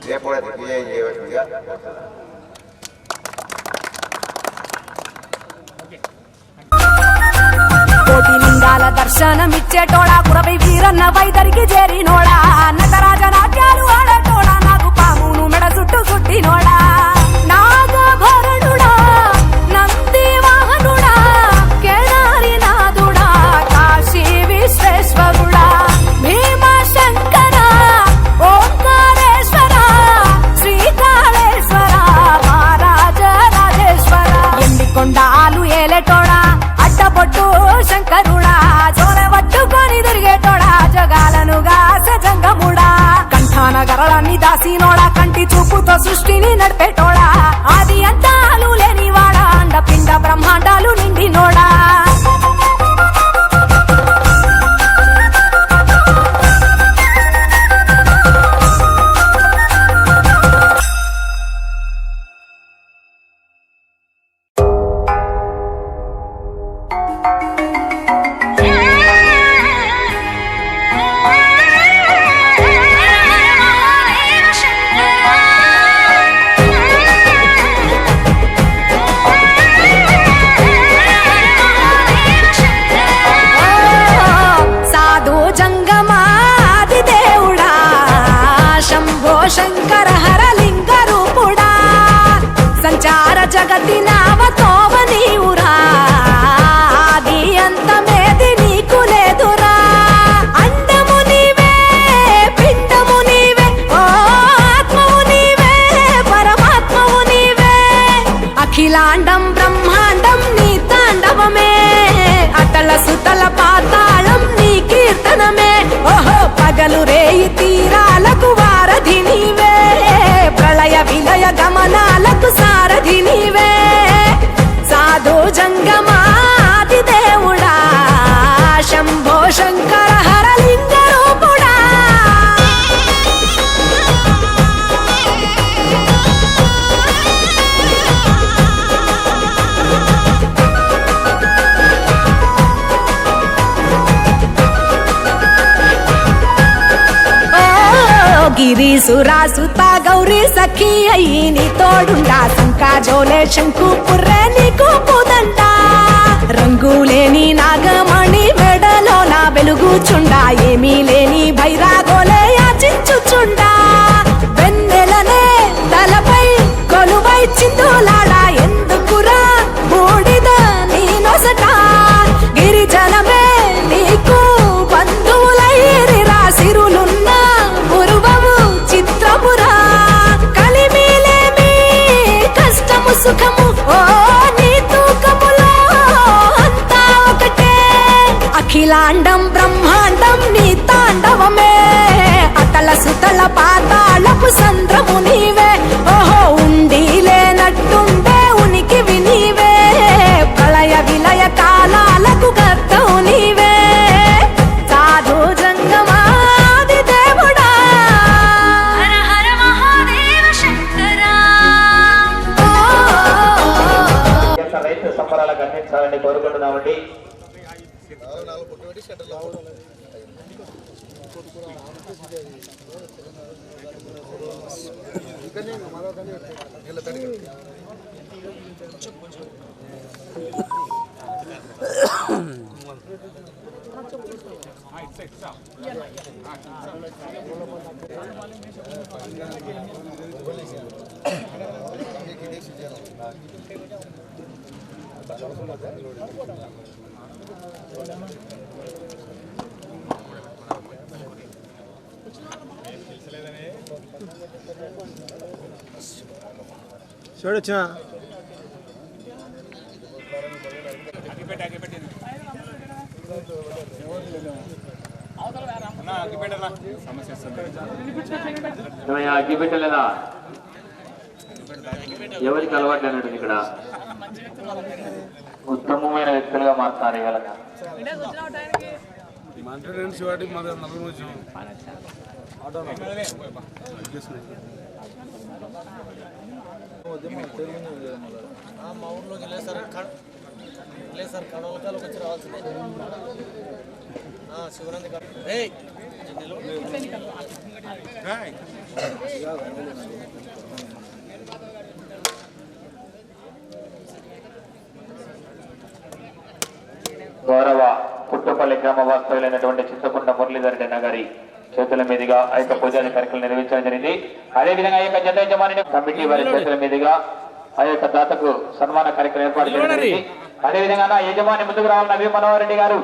రేపు కూడా దిగ్విజయం చేయవలసిందిగా కోరుతున్నాను. కోటి లింగాల దర్శనమిచ్చేటోడా, కురవై వీరన్న వైదరికి చేరినోడా, నటరాజ నాట్యాలు ఆడటోడా, నాకు పామును మెడ చుట్టూ కుట్టినోడా, నాగభరణుడా, నంది వాహనుడా, కేదారి నాథుడా, కాశీ విశ్వేశ్వరుడా, భీమశంకర, ఓంకారేశ్వర, శ్రీకాళేశ్వర, మహారాజ రాజేశ్వర, ఎండికొండాలు ఏలేటోడా, అడ్డపొట్టు శంకరుడా, చోర పట్టుకొని తిరిగేటోడా, జగాలను గాసె జంగముడా, కంఠాన గరళాన్ని దాసినోడా, కంటి చూపుతో సృష్టిని నడిపేటోడా, ఆది అంతాలు లేనివాడా, అండపిండ బ్రహ్మాండాలు నిండినోడా, సాధు జంగమాది దేవుడా, శంభో శంకర హరలింగ రూపుడా, సంచార జగతి నావతోవ నీవురా, ఆది అంతమేది నీకు లేదురా, అండము నీవే, పిండము నీవే, ఓ ఆత్మవు నీవే, పరమాత్మవు నీవే, అఖిలాండం బ్రహ్మాండం నీ తాండవమే, అతల సుతల పాతాళం నీ కీర్తనమే, ఓహో పగలు రేయి తీరాలకు వారధి నీవే, ప్రళయ విలయ గమనాలకు సారథి నీవే, సాధు జంగమాది దేవుడా, శంభో శంకర హరలింగ రూపుడా. గిరీసురాసుత గౌరీ సఖీ అయ్యి నీ తోడుండా, సంకాజోలే శంకు పుర్రే నీకు పుదండా, రంగులేని నాగమణి మెడలో నా వెలుగుచుండా, ఏమీ లేని భైరాగోలే యాచించుచుండా, వెన్నెలనే తలపై కొలువై చిందులాడా, ఎందుకురా బూడిద నీ నొసట, గిరిజనమే నీకు బంధువులైరిరా, సిరులున్న పురువము చిత్రపురా, కలిమిలేమి కష్టము సుఖము, ఓ నీ తూకములో అంతా ఒకటే, అఖిలాండం బ్రహ్మాండం నీ తాండవమే, అతల సుతల పాతాళపు సంద్రము నీవే, ఓహో ఉండి లేనట్టుండే ఉనికివి నీవే, ప్రళయ విలయ కాలాలకు కర్తవు నీవే, సాధు జంగమాది దేవుడా, హర హర మహాదేవ శంకర. రైతు సంబరాలకు అందించాలని కోరుకుంటున్నామండి. చూడొచ్చా అగ్గిపెట్టి అగ్గిపెట్టలేదా? ఎవరికి అలవాటు అన్నట్టు ఇక్కడ ఉత్తమమైన వ్యక్తులుగా మారుతారు ఇవాళ. మా ఊర్లోకి లేదు సార్ కడవలకాలకు వచ్చి రావాల్సిందే. శివనంది గౌరవ పుట్టపల్లి గ్రామ వాస్తవ్యులైనటువంటి చింతకుంట మురళీధర్ రెడ్డి గారి చేతుల మీదుగా ఆ యొక్క పూజాది కార్యక్రమం నిర్వహించడం జరిగింది. అదేవిధంగా ఆ యొక్క జత యజమాని కమిటీ వారి చేతుల మీదుగా ఆ యొక్క దాతకు సన్మాన కార్యక్రమం ఏర్పాటు చేయడం జరిగింది. అదేవిధంగా నా యజమాని ముందుకు రావాలన్న వి మనోహర్ రెడ్డి గారు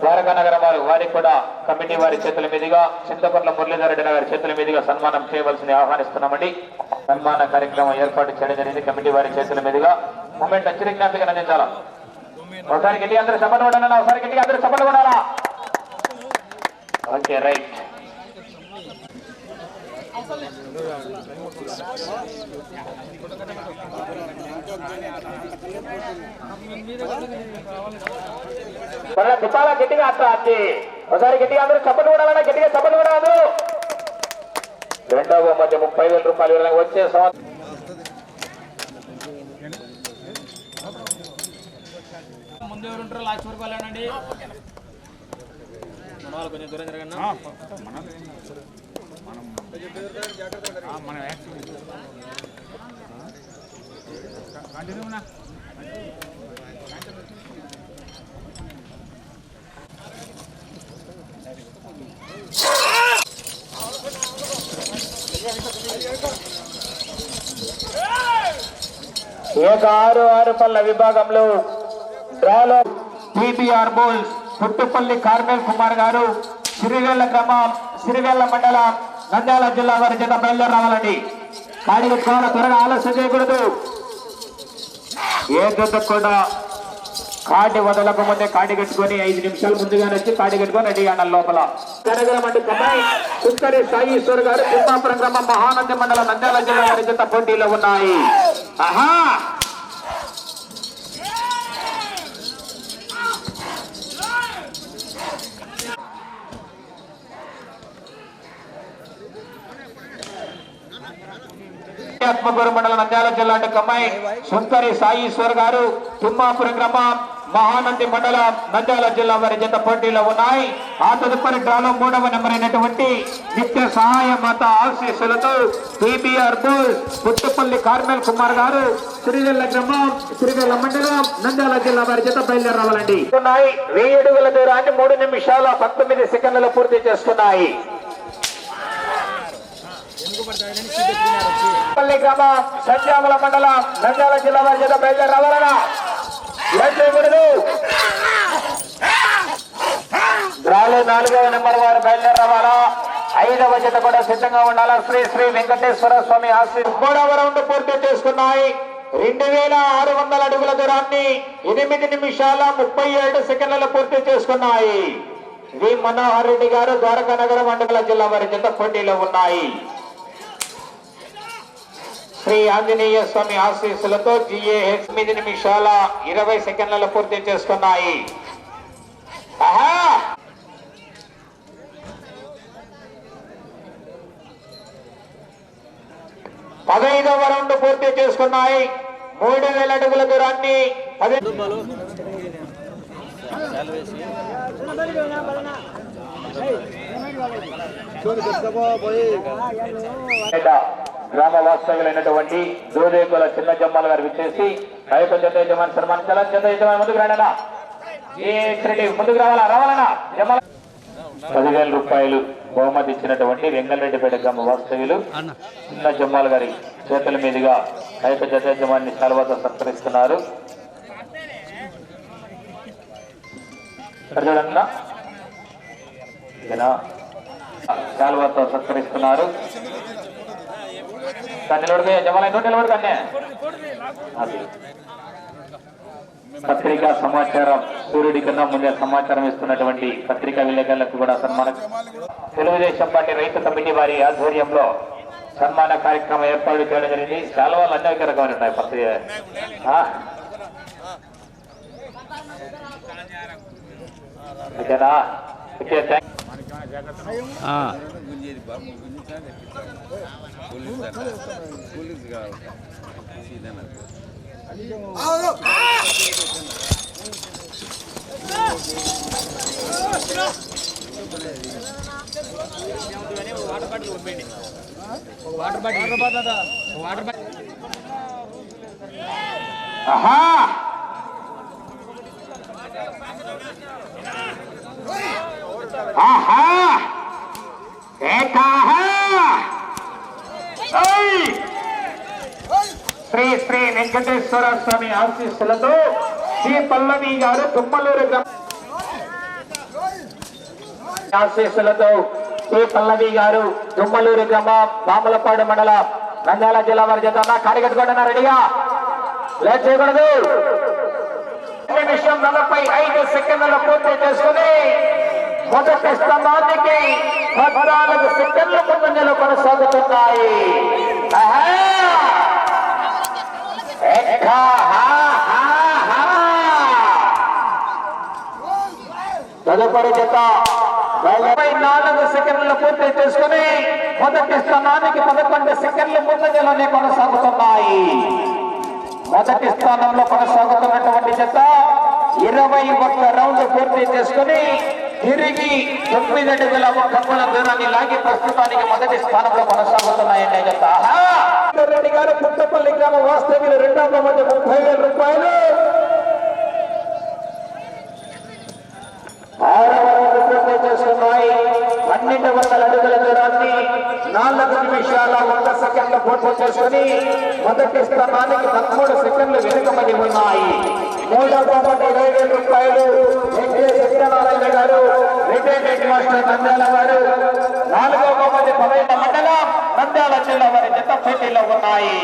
ద్వారకా నగరం వారు వారికి కూడా కమిటీ వారి చేతుల మీదుగా చింతకుంట మురళీధర్ రెడ్డి గారి చేతుల మీదుగా సన్మానం చేయవలసింది ఆహ్వానిస్తున్నామండి. సన్మాన కార్యక్రమం ఏర్పాటు చేయడం జరిగింది కమిటీ వారి చేతుల మీదుగా. మూమెంట్ చిరు జ్ఞాపిక అందించాలా? ఒకసారి గట్టిగా అందరూ సపోర్ట్ కొడాలా? ఒకసారి గట్టిగా అందరూ సపోర్ట్ కొడాలా? Okay right. దుపాలా గట్టిగా అట్లా అచ్చి ఒకసారి గట్టిగా అందరూ సపోర్ట్ కొడాలన్నా గట్టిగా సపోర్ట్ కూడా అందరూ. రెండవ మధ్య 30,000 రూపాయలు వచ్చే సంవత్సరం ముందు ఎవరు ఉంటారో లాస్ట్ వరకు వెళ్ళండి. మన వాళ్ళు కొంచెం దూరం జరగండి. ఏక 6 పళ్ళ విభాగంలో డ్రాలో టీబీఆర్ బోల్స్ పుట్టుపల్లి కార్మేల్ కుమార్ గారు సిరివెల్ల గ్రామం సిరివెల్ల మండలం నంద్యాల జిల్లా వారి చేత బయలుదేరి రావాలండి. కాడిగట్టుకోవాలి, త్వరగా ఆలస్యం చేయకూడదు. ఏ జత కూడా కాడి వదలకు ముందే కాడి కట్టుకొని 5 నిమిషాలు ముందుగానే వచ్చి కాడి కట్టుకొని రెడీ అన్నారు లోపల. కనగరమండి కమ్మాయి సుక్కరి సాయీశ్వర్ గారు తిమ్మాపురం గ్రామం మహానంది మండలం నంద్యాల జిల్లా వారి చేత పోటీలో ఉన్నాయి. ఆహా ఆత్మకూరు మండలం నంద్యాల జిల్లా కమ్మాయి సుంకరి సాయీశ్వర్ గారు తిమ్మాపురం గ్రామం మహానంది మండలం నంద్యాల జిల్లా వారి జత పోటీలో ఉన్నాయి. ఆ తదుపరి డ్రాలో 3వ నెంబర్ అయినటువంటి నిత్య సహాయ మాత ఆశీస్సులతో టీబీఆర్ బోల్ పుట్టుపల్లి కార్మేల్ కుమార్ గారు సిరివెల్ల గ్రామం సిరివెల్ల మండలం నంద్యాల జిల్లా వారి జత బయలుదేరి రావాలండి. 1000 అడుగుల దూరాన్ని 3 నిమిషాల 19 సెకండ్లలో పూర్తి చేస్తున్నాయి. పల్లి గ్రామం సంజామల మండలం నంద్యాల జిల్లా వారి చేత బయలుదేరి రావాలన్నా చేయకూడదు. డ్రాలో 4వ నెంబర్ వారు బయలుదేరి రావాలా. 5వ జత కూడా సిద్ధంగా ఉండాలా. శ్రీ శ్రీ వెంకటేశ్వర స్వామి ఆశీస్సు 3వ రౌండ్ పూర్తి చేసుకున్నాయి. 2600 అడుగుల దూరాన్ని 8 నిమిషాల 37 సెకండ్లలో పూర్తి చేసుకున్నాయి. వి మనోహర్ రెడ్డి గారు ద్వారకా నగరం మండల జిల్లా వారి జత పోటీలో ఉన్నాయి. శ్రీ ఆంజనేయ స్వామి ఆశీస్సులతో GAH 8 నిమిషాల 20 సెకండ్లలో పూర్తి చేసుకున్నాయి. 15వ రౌండ్ పూర్తి చేసుకున్నాయి. 3000 అడుగుల దూరాన్ని 10 గ్రామ వాస్తవ్యులైనటువంటి దూదేకుల చిన్న జమ్మాల గారు విచ్చేసి ఆ యొక్క జత యజమాని సన్మానించాలా. జత యజమాని ముందుకు రాడనా ముందుకు రావాలన్నా 10,000 రూపాయలు బహుమతి ఇచ్చినటువంటి వెంగళరెడ్డిపేట గ్రామ వాస్తవ్యులు చిన్న జమ్మాల గారి చేతుల మీదుగా ఆ యొక్క జత యజమాని శాలువాతో సత్కరిస్తున్నారు. చూడన్నా శాలువాతో సత్కరిస్తున్నారు. నిలబడిపోయి జమాల నిలబడుకన్నే పత్రికా సమాచారం సూర్యుడి కన్నా ముందే సమాచారం ఇస్తున్నటువంటి పత్రికా విలేకరులకు కూడా సన్మానం. తెలుగుదేశం పార్టీ రైతు కమిటీ వారి ఆధ్వర్యంలో సన్మాన కార్యక్రమం ఏర్పాటు చేయడం జరిగింది. చాలా వాళ్ళు అనేక రకమైన ఉన్నాయి పత్రిక. ఓకేనా? ఓకే, థ్యాంక్ శ్రీ శ్రీ వెంకటేశ్వర స్వామి ఆశీస్సులతో శ్రీ పల్లవి గారు తుమ్మలూరు ఆశీస్సులతో శ్రీ పల్లవి గారు తుమ్మలూరు గ్రామం మామలపాడు మండలం నంద్యాల జిల్లా వారి జత కాడిగట్టుకోండి రెడీగా లేట్ చేయకూడదు. నిమిషం 45 సెకండ్ల పూర్తి చేసుకుని మొదటి స్థానానికి 14 సెకండ్ల ముందంజలో కొనసాగుతున్నాయి. తదుపరి జత 44 సెకండ్ల పూర్తి చేసుకుని మొదటి స్థానానికి 11 సెకండ్ల ముందంజలోనే కొనసాగుతున్నాయి. మొదటి స్థానంలో కొనసాగుతున్నటువంటి జత 21 రౌండ్లు పూర్తి చేసుకుని తిరిగి 9 అడుగుల 1 అంగుళం దూరాన్ని లాగి ప్రస్తుతానికి మొదటి స్థానంలో కొనసాగుతున్నాయండి జత. రెడ్డి గారు పుట్టపల్లి గ్రామ వాస్తవ్యులు రెండవ బహుమతి 30,000 రూపాయలు. 6వ రౌండ్ పూర్తి చేసుకున్నాయి. 1200 అడుగుల దూరాన్ని 4 నిమిషాల 1 సెకండ్ల పూర్తి చేసుకుని మొదటి స్థానానికి 13 సెకండ్లు వెనుకబడి ఉన్నాయి. 3వ బహుమతి 20,000 రూపాయలు సత్యనారాయణ గారు రిటైర్డ్ హెడ్ మాస్టర్ నంద్యాల వారు. 4వ బహుమతి 15 మండలం నంద్యాల జిల్లా వారి జత పోటీలో ఉన్నాయి.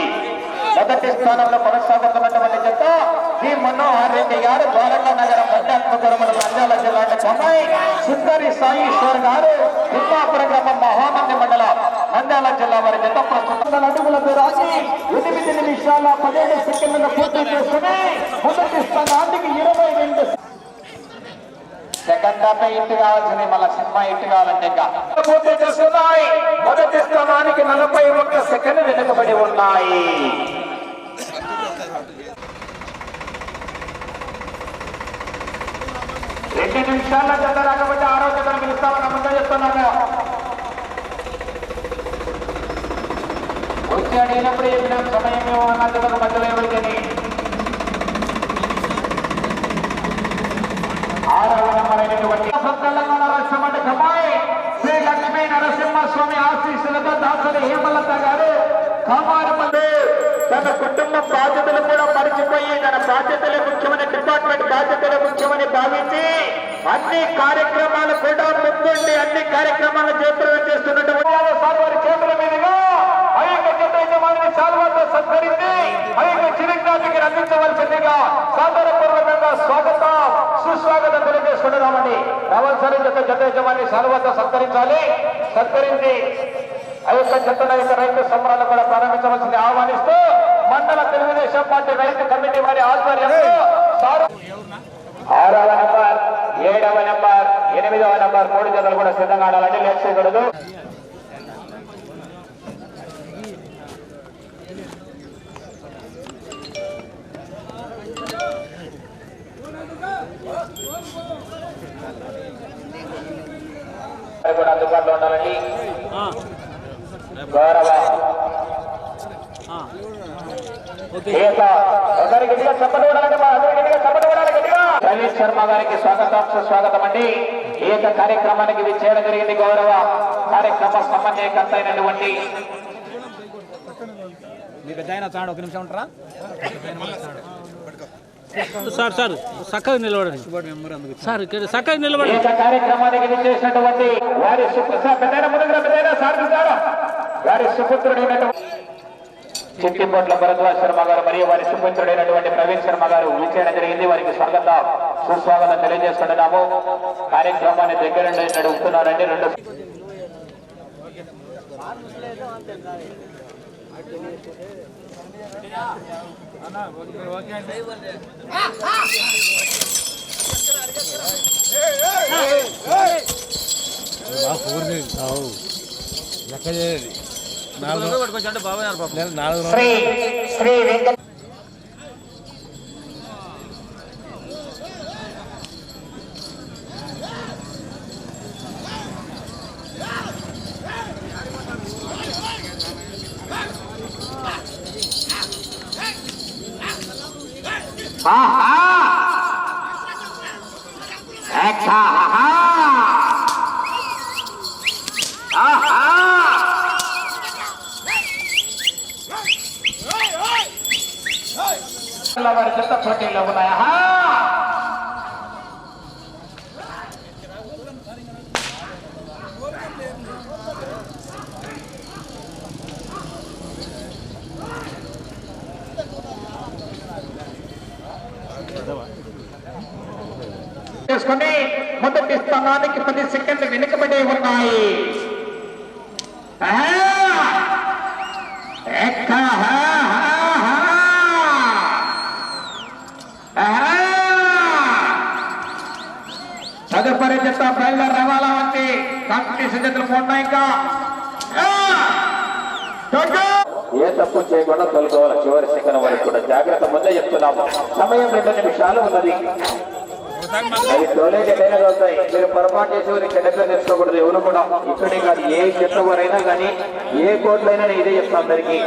మొదటి స్థానంలో కొనసాగుతున్నటువంటి జత శ్రీ మనోహర్ రెడ్డి గారు ద్వారకా నగరం మధ్యాత్మపురం నంద్యాల జిల్లా చెన్నై. సుందరి సాయిశ్వర్ గారు తిమ్మాపురం గ్రామం మహామంది మండలం నంద్యాల జిల్లా వారి జత ప్రస్తుతం అడుగుల దూరాన్ని 8 నిమిషాల 17 సెకండ్ల పూర్తి చేసుకుని మొదటి స్థానానికి 22 సెకండ్ హాఫ్ ఇటు కావాల్సింది. మళ్ళా సినిమా ఇటు కావాలంటే ఇంకా పూర్తి చేస్తున్నాయి. మొదటి స్థానానికి 41 సెకండ్ వెనుకబడి ఉన్నాయి. 2 నిమిషాల జత రాకపోతే 6వ జతను పిలుస్తామని ముందే చెప్తున్నాము. వచ్చి అడిగినప్పుడు చెప్పిన సమయం అన్న జతకు మధ్యలో ఎవరికని 6వ నెంబర్ అయినటువంటి తెలంగాణ రాష్ట్రం అంటే కమాయి శ్రీ లక్ష్మీ నరసింహస్వామి ఆశీస్సులతో దాసరి హేమలత గారు కామారపల్లి తన కుటుంబం బాధ్యతలు కూడా మరిచిపోయి తన బాధ్యతలే ముఖ్యమని డిపార్ట్మెంట్ బాధ్యతలే ముఖ్యమని భావించి అన్ని కార్యక్రమాలు కూడా ముందుండి అన్ని కార్యక్రమాలు చేతులు చేస్తున్నటువంటి వారి చేతుల మీదుగా అయ్యక జత యజమాని సాల్వాతో సత్కరించి అయ్యక చిరంజీవికి అందించవలసిందిగా సాదరపూర్వకంగా స్వాగతం సుస్వాగతం తెలియజేసుకుంటున్నామండి. రావాల్సిన జత యజమాని సాల్వాతో సత్కరించాలి. సత్కరించి అయ్యక జతల రైతు సంబరాలు కూడా ప్రారంభించవలసింది ఆహ్వానిస్తూ మండల తెలుగుదేశం పార్టీ రైతు కమిటీ వారి ఆధ్వర్యంలో 6వ నెంబర్ 7వ నెంబర్ 8వ నెంబర్ 3 జతలు కూడా సిద్ధంగా ఆడాలంటే లేట్ చేయకూడదు. కూడా అందుబాటులో ఉండాలండి. గౌరవ రవీష్ శర్మ గారికి స్వాగతం అండి. ఈ యొక్క కార్యక్రమానికి ఇది చేయడం జరిగింది. గౌరవ కార్యక్రమ సమన్వయకర్త అయినటువంటి ఒక నిమిషం ఉంటారా సార్? సార్ చక్కగా నిలబడండి సార్, ఇక్కడ చక్కగా నిలబడండి. కార్యక్రమానికి ఇది చేసినటువంటి వారి సుపుత్రుడైనటువంటి చిట్టిపొట్ల భరద్వాజ్ శర్మ గారు మరియు వారి సుపుత్రుడైనటువంటి ప్రవీణ్ శర్మ గారు విచ్చేయడం జరిగింది. వారికి స్వాగతం సుస్వాగతం తెలియజేస్తున్నాము. కార్యక్రమాన్ని దగ్గర నుండి నడుపుతున్నారండి. రెండు శ్రీ వెంకట వారి చెత్త పోటీల్లో ఉన్నాయి. చేసుకుని మొదటి స్థానానికి 10 సెకండ్లు వెనుకబడి ఉన్నాయి. తదుపరి జత బయలుదేరి రావాలా అంటే కాంపిటీషన్ జతలు ఉన్నాయి. ఇంకా ఏ తప్పు చేయకుండా తొలగవాలి. చివరి సెకండ్ వరకు కూడా జాగ్రత్త. ముందే చెప్తున్నాము, సమయం 2 నిమిషాలు ఉన్నది. అది తోలేటైనా అవుతాయి. మీరు పొరపాటు చేసి వారికి చెడ్డగా తెచ్చుకోకూడదు. ఎవరు కూడా ఇక్కడే కాదు, ఏ చెత్త వారైనా కానీ ఏ కోట్లైనా ఇదే చెప్తాం అందరికీ.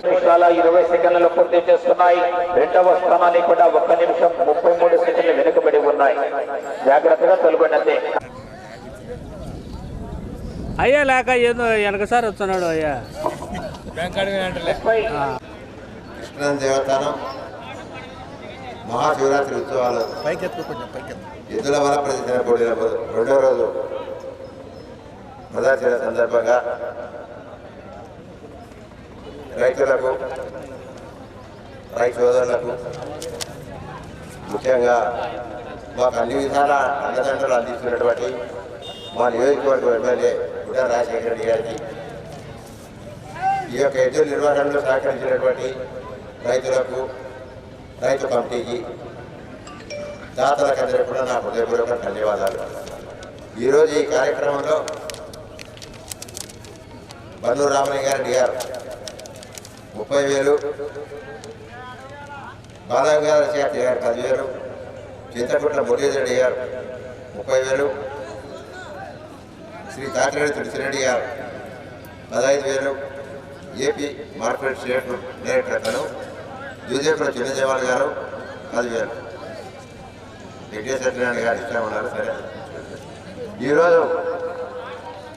నిమిషాల 20 సెకండ్లలో పూర్తి చేస్తున్నాయి. రెండవ స్థానానికి కూడా 1 నిమిషం 33 సెకండ్లు వెనుకబడి ఉన్నాయి. జాగ్రత్తగా తొలగండి. అయ్యా లేక ఏదో వెనకసారి వస్తున్నాడు. అయ్యా కృష్ణ దేవస్థానం మహాశివరాత్రి ఉత్సవాలు ఎద్దుల వల ప్రదర్శన పోటీల రెండో రోజు ప్రదర్శన సందర్భంగా రైతులకు, రైతు సోదరులకు, ముఖ్యంగా మాకు అన్ని విధాల అండదండలు అందిస్తున్నటువంటి మా నియోజకవర్గం ఎమ్మెల్యే గుడ్డ రాజశేఖర రెడ్డి గారికి, ఈ యొక్క ఎద్దుల నిర్వహణలో సహకరించినటువంటి రైతులకు, రైతు కమిటీకి, దాతలకు అందరికీ కూడా నా హృదయపూర్వక ధన్యవాదాలు. ఈరోజు ఈ కార్యక్రమంలో బన్నూరు రామలింగారెడ్డి గారు 30,000, బాలగంగాధర శాస్త్రి గారు 10,000, చింతకుట్ల మురళీధరెడ్డి గారు 30,000, శ్రీ తాటిరెడ్డి తులసిరెడ్డి గారు 15,000, ఏపీ మార్కెట్ స్టేట్ డైరెక్టర్లను జూజేపుల చిన్నదేవాల్ గారు 10,000, వెంకటేశ్వర సత్యనారాయణ గారు ఇస్తామన్నారు. సరే, ఈరోజు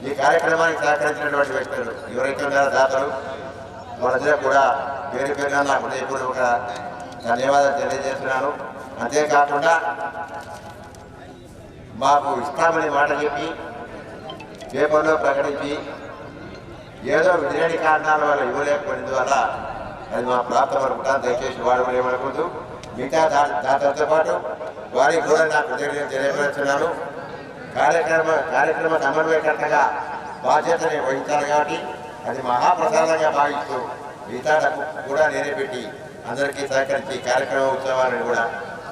ఈ కార్యక్రమానికి సహకరించినటువంటి వ్యక్తులు ఎవరైతే ఉన్నారో దాతలు, వాళ్ళందరూ కూడా పేరు పేరుగా నాకు హృదయపూర్వక ధన్యవాదాలు తెలియజేస్తున్నాను. అంతేకాకుండా మాకు ఇస్తామని మాట చెప్పి పేపర్లో ప్రకటించి ఏదో విధిలేని కారణాల వల్ల ఇవ్వలేకపోయినందు వల్ల అది మా ప్రాప్తం అనుకుంటాను. దయచేసి వాడు ఏమనుకుంటూ మిగతా దాతలతో పాటు వారికి కూడా నాకు కృతజ్ఞతలు తెలియపరుస్తున్నాను. కార్యక్రమ సమన్వయకర్తగా బాధ్యతని వహించాలి కాబట్టి అది మహాప్రసాదంగా భావిస్తూ మిగతాలకు కూడా నేనే పెట్టి అందరికీ సహకరించి కార్యక్రమ ఉత్సవాలను కూడా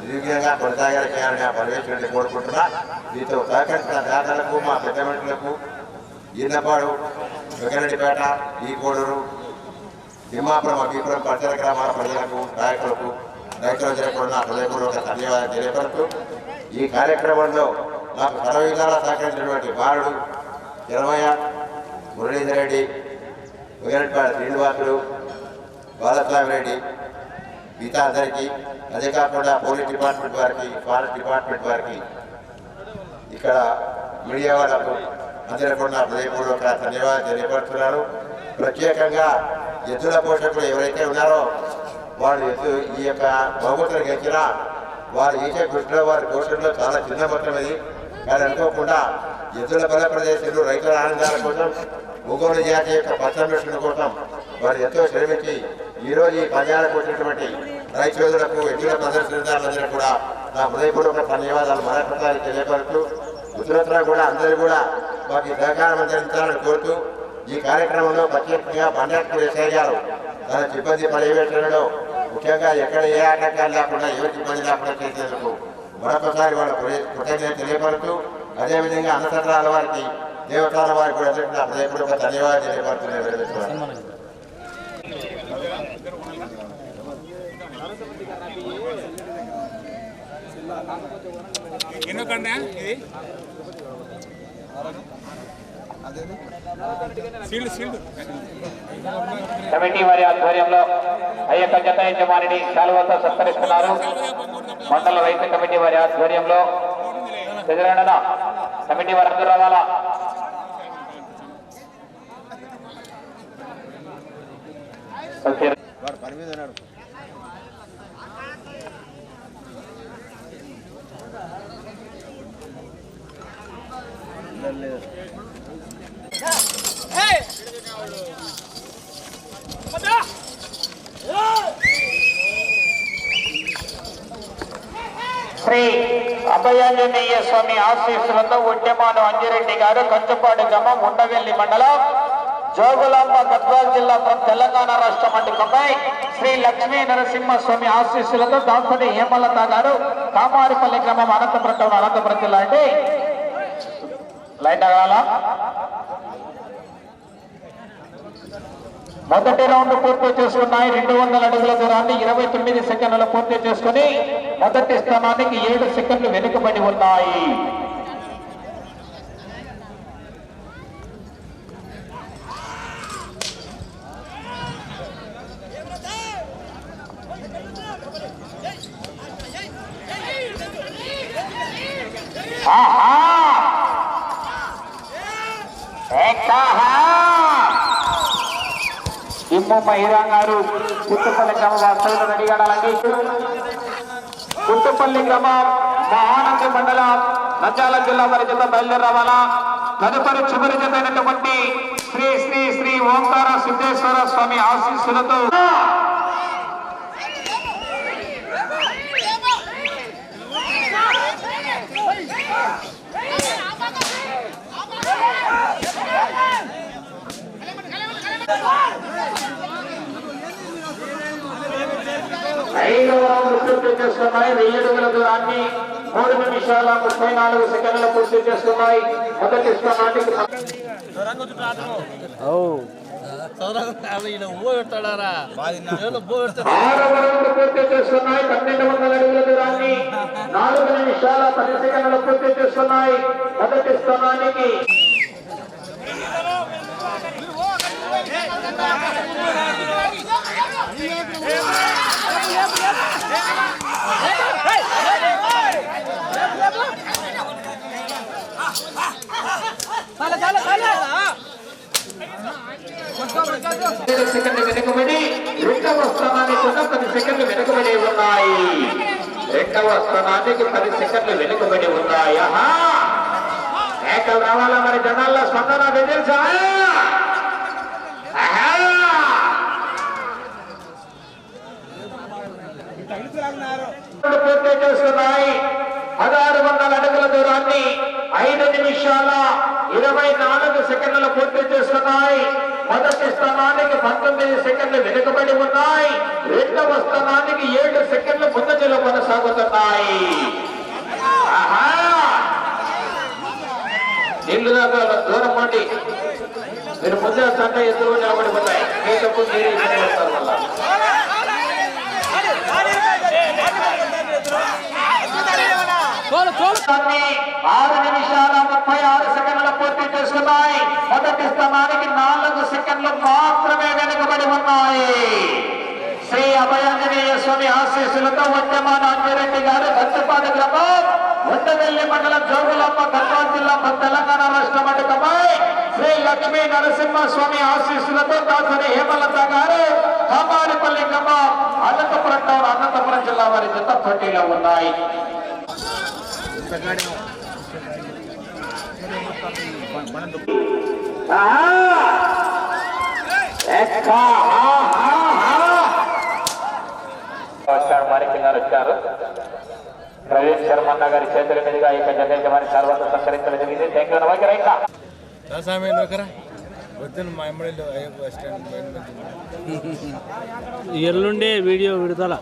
నిర్విఘ్నంగా కొనసాగాలి చేయాలని ఆ పరమేశ్వరుని కోరుకుంటున్నా. దీంతో సహకరించిన దాతలకు, మా పెద్ద మనుషులకు, ఈన్నపాడు, వెంకరెడ్డిపేట, ఈ కోడూరు, తిమ్మాపురం, అబ్బీపురం పరిసర గ్రామాల ప్రజలకు, నాయకులకు, రైతులందరూ కూడా నా హృదయపూర్వక ధన్యవాదాలు తెలియపరుస్తూ ఈ కార్యక్రమంలో నాకు సర్వవిధాలా సహకరించినటువంటి బాలుడు, జనమయ్య, మురళీధర్ రెడ్డి, వెంకరెడ్డిపేట శ్రీనివాసులు, బాలస్వామిరెడ్డి, మిగతా అందరికీ, అదే కాకుండా పోలీస్ డిపార్ట్మెంట్ వారికి, ఫారెస్ట్ డిపార్ట్మెంట్ వారికి, ఇక్కడ మీడియా వాళ్ళకు అందరూ కూడా హృదయపూర్వక ధన్యవాదాలు తెలియపరుస్తున్నాను. ప్రత్యేకంగా ఎద్దుల పోషకులు ఎవరైతే ఉన్నారో వాళ్ళు ఈ యొక్క బహుమతులు గెలిచినా వారు చేసే కృషిలో వారి పోషణలో చాలా చిన్న మొత్తం ఇది. కానీ అనుకోకుండా ఎద్దుల బల ప్రదేశాలు రైతుల ఆనందాల కోసం ఒంగోలు జాతి యొక్క పచ్చంరక్షణ కోసం వారు ఎంతో శ్రమించి ఈరోజు ఈ పంజాలకు వచ్చినటువంటి రైతు సోదరులకు ఎద్దుల ప్రదర్శనదారులందరూ కూడా నా హృదయపూర్వక ధన్యవాదాలు మరొకసారి తెలియపరుస్తూ ఉత్తరోత్తర కూడా అందరూ కూడా మాకు సహకారం అందించాలని కోరుతూ ఈ కార్యక్రమంలో ప్రత్యేకంగా పంజాబ్ ఎస్ఐ గారు తన సిబ్బంది పర్యవేక్షణలో ముఖ్యంగా ఎక్కడ ఏ ఆటంకాలు లేకుండా ఎవరికి ఇబ్బంది లేకుండా చేసేందుకు మరొకసారి వాళ్ళ కృతజ్ఞత తెలియపరుస్తూ అదేవిధంగా అన్నసత్రాల వారికి దేవతాల వారికి కూడా హృదయపూర్వక ధన్యవాదాలు తెలియపరుస్తున్నాను. ఎన్నో కంటే ఇది కమిటీ వారి ఆధ్వర్యంలో అయ్యక్క జత యజమానిని శాలువతో సత్కరిస్తున్నారు. మండల రైతు కమిటీ వారి ఆధ్వర్యంలో ఎదురైన కమిటీ వారి అందరూ రావాలా. శ్రీ అభయాంజనేయ స్వామి ఆశీస్సులతో ఉద్యమాను అంజిరెడ్డి గారు కంచుపాడు గ్రామం ఉండవెల్లి మండలం జోగులాంబ గద్వాల్ జిల్లా తెలంగాణ రాష్ట్రం మండలంపై శ్రీ లక్ష్మీ నరసింహస్వామి ఆశీస్సులతో దాసరి హేమలత గారు కామారిపల్లి గ్రామం అనంతపురం జిల్లా అండి. లైన్ అవ్వాలా. మొదటి రౌండ్ పూర్తి చేసుకున్నాయి. 200 అడుగుల దూరాన్ని 29 సెకండ్లు పూర్తి చేసుకుని మొదటి స్థానానికి 7 సెకండ్లు వెనుకబడి ఉన్నాయి. ఇమ్ము మహిరా గారు గుట్టుపల్లి గ్రామ వాస్తవులు రెడీగాడాలండి. గుట్టుపల్లి గ్రామం మహానంది మండలం నంద్యాల జిల్లా వారి జత బయలుదేరి రావాలా. తదుపరి చివరి జత అయినటువంటి శ్రీ శ్రీ శ్రీ ఓంకార సిద్ధేశ్వర స్వామి ఆశీస్సులతో పూర్తి చేస్తున్నాయి. 1000 అడుగుల దూరాన్ని 3 నిమిషాల 34 సెకండ్లు పూర్తి చేస్తున్నాయి. మొదటి స్థానానికి 6వ రౌండ్ పూర్తి చేస్తున్నాయి. 1200 అడుగుల దూరాన్ని 4 నిమిషాల 10 సెకండ్లు పూర్తి చేస్తున్నాయి. మొదటి స్థానానికి సెకండ్లు వెనుకబడి 2వ స్థానానికి 10 సెకండ్లు వెనుకబడి ఉన్నాయి. 2వ స్థానానికి 10 సెకండ్లు వెనుకబడి ఉన్నాయి. ఏకలు రావాలా మరి జనాల్లో స్పందన తెలుసా? పూర్తి చేస్తున్నాయి. 1600 అడుగుల దూరాన్ని 5 నిమిషాల 24 సెకండ్లు పూర్తి చేస్తున్నాయి. మొదటి స్థానానికి 19 సెకండ్లు వెనుకబడి ఉన్నాయి. 2వ స్థానానికి 7 సెకండ్లు ముందంజలో కొనసాగుతున్నాయి. నీళ్లు దాకా దూరం పండి మీరు ముందే చట్ట ఎదురు నిలబడిపోతాయి. మీ తప్పు మీరు వస్తారు. మళ్ళా 6 నిమిషాల 36 సెకండ్లు పూర్తి చేసుకున్నాయి. మొదటి స్థానానికి 4 సెకండ్లు మాత్రమే వెనుకబడి ఉన్నాయి. శ్రీ అభయాంజనేయ స్వామి ఆశీస్సులతో ఉద్యమాన అంజిరెడ్డి గారు కంచుపాడు గ్రామం ఉండవెల్లి మండలం జోగులాంబ గద్వాల్ జిల్లా తెలంగాణ రాష్ట్ర మండలంపై శ్రీ లక్ష్మీ నరసింహస్వామి ఆశీస్సులతో దాసరి హేమలత గారు కామారిపల్లి గ్రామం అనంతపురం టౌన్ అనంతపురం జిల్లా వారి జత పోటీలో ఉన్నాయి. వచ్చారు మాణిక్యం గారు వచ్చారు. ప్రవీణ్ శర్మ అన్న గారి చేతుల మీదుగా ఈ జగన్ వారి తర్వాత సంకరించడం జరిగింది. థ్యాంక్ యూ నమస్కారం. ఎల్లుండే వీడియో విడుదల.